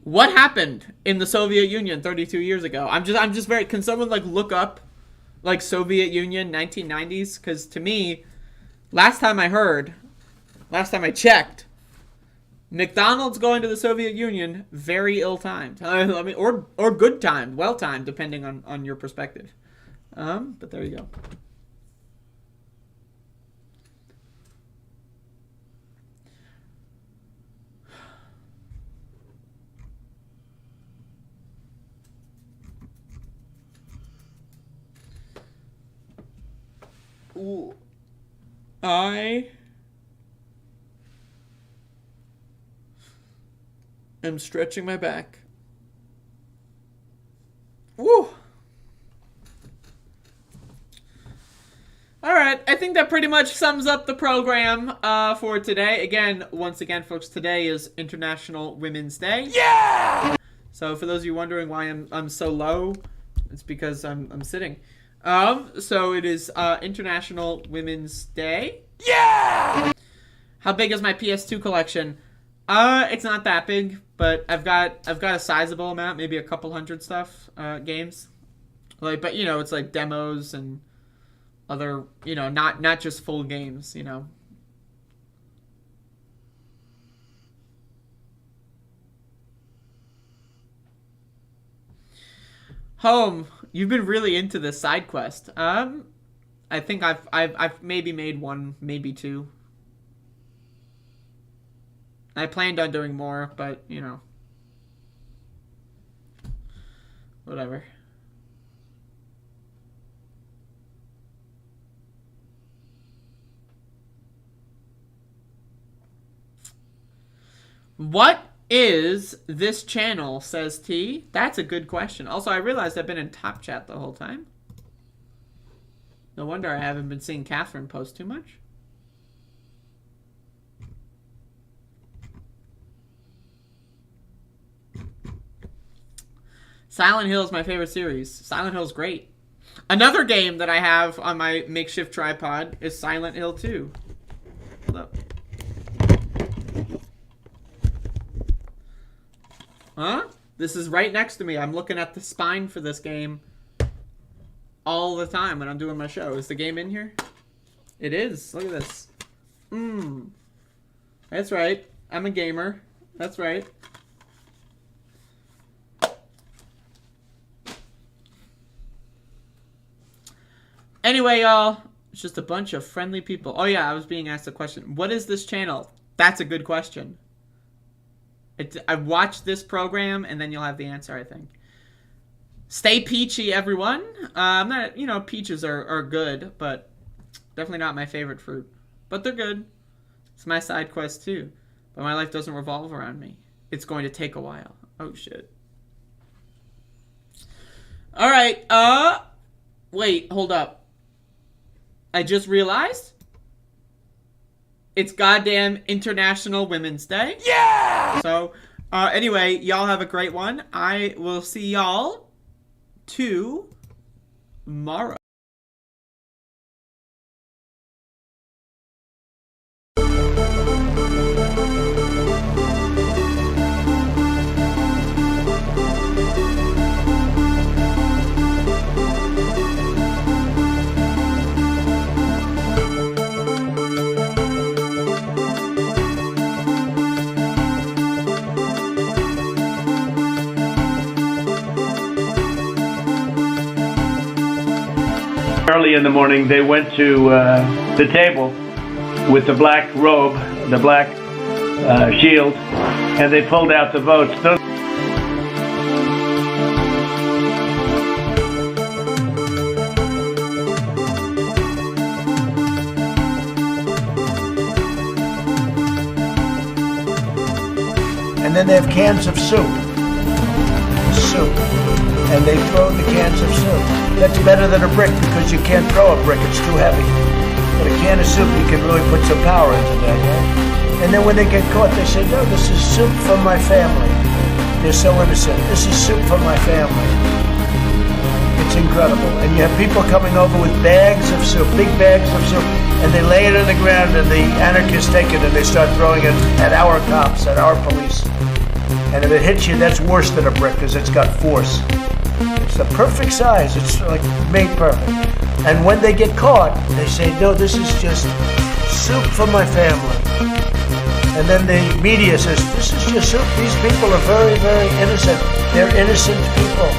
what happened in the Soviet Union 32 years ago? I'm just very. Can someone look up Soviet Union 1990s? Because to me, last time I checked, McDonald's going to the Soviet Union, very ill-timed. Or good-timed, well-timed, depending on your perspective. But there you go. Ooh. I am stretching my back. Woo! Alright, I think that pretty much sums up the program for today. Once again, folks, today is International Women's Day. Yeah! So for those of you wondering why I'm so low, it's because I'm sitting. So it is International Women's Day. Yeah! How big is my PS2 collection? It's not that big, but I've got a sizable amount, maybe a couple hundred games. But it's like demos and other, you know, not just full games, you know. Home, you've been really into this side quest. I think I've maybe made one, maybe two. I planned on doing more, but you know, whatever. What is this channel, says T? That's a good question. Also, I realized I've been in Top Chat the whole time. No wonder I haven't been seeing Catherine post too much. Silent Hill is my favorite series. Silent Hill is great. Another game that I have on my makeshift tripod is Silent Hill 2. Hold up. Huh? This is right next to me. I'm looking at the spine for this game all the time when I'm doing my show. Is the game in here? It is. Look at this. That's right. I'm a gamer. That's right. Anyway, y'all, it's just a bunch of friendly people. Oh, yeah, I was being asked a question. What is this channel? That's a good question. I watched this program, and then you'll have the answer, I think. Stay peachy, everyone. I'm not, you know, peaches are good, but definitely not my favorite fruit. But they're good. It's my side quest, too. But my life doesn't revolve around me. It's going to take a while. Oh, shit. All right, wait, hold up. I just realized it's goddamn International Women's Day. Yeah! So, anyway, y'all have a great one. I will see y'all tomorrow. Early in the morning, they went to the table with the black robe, the black shield, and they pulled out the votes. And then they have cans of soup. And they throw the cans of soup. That's better than a brick because you can't throw a brick, it's too heavy. But a can of soup, you can really put some power into that, right? And then when they get caught, they say, no, this is soup from my family. They're so innocent. This is soup from my family. It's incredible. And you have people coming over with bags of soup, big bags of soup, and they lay it on the ground, and the anarchists take it and they start throwing it at our cops, at our police. And if it hits you, that's worse than a brick because it's got force. It's the perfect size. It's like made perfect. And when they get caught, they say, no, this is just soup from my family. And then the media says, this is just soup. These people are very, very innocent. They're innocent people.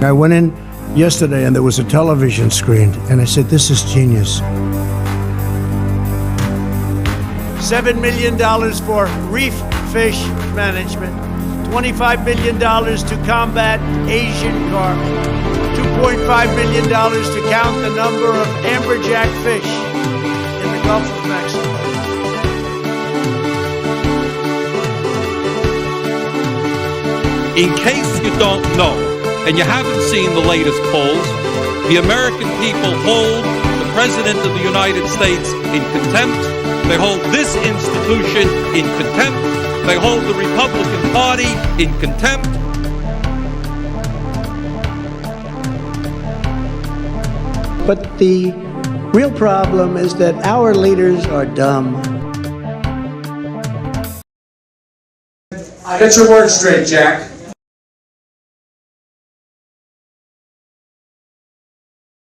I went in yesterday and there was a television screen and I said, this is genius. $7 million for reef fish management, $25 million to combat Asian carp, $2.5 million to count the number of amberjack fish in the Gulf of Mexico. In case you don't know, and you haven't seen the latest polls, the American people hold the President of the United States in contempt. They hold this institution in contempt. They hold the Republican Party in contempt. But the Real problem is that our leaders are dumb. Get your words straight, Jack.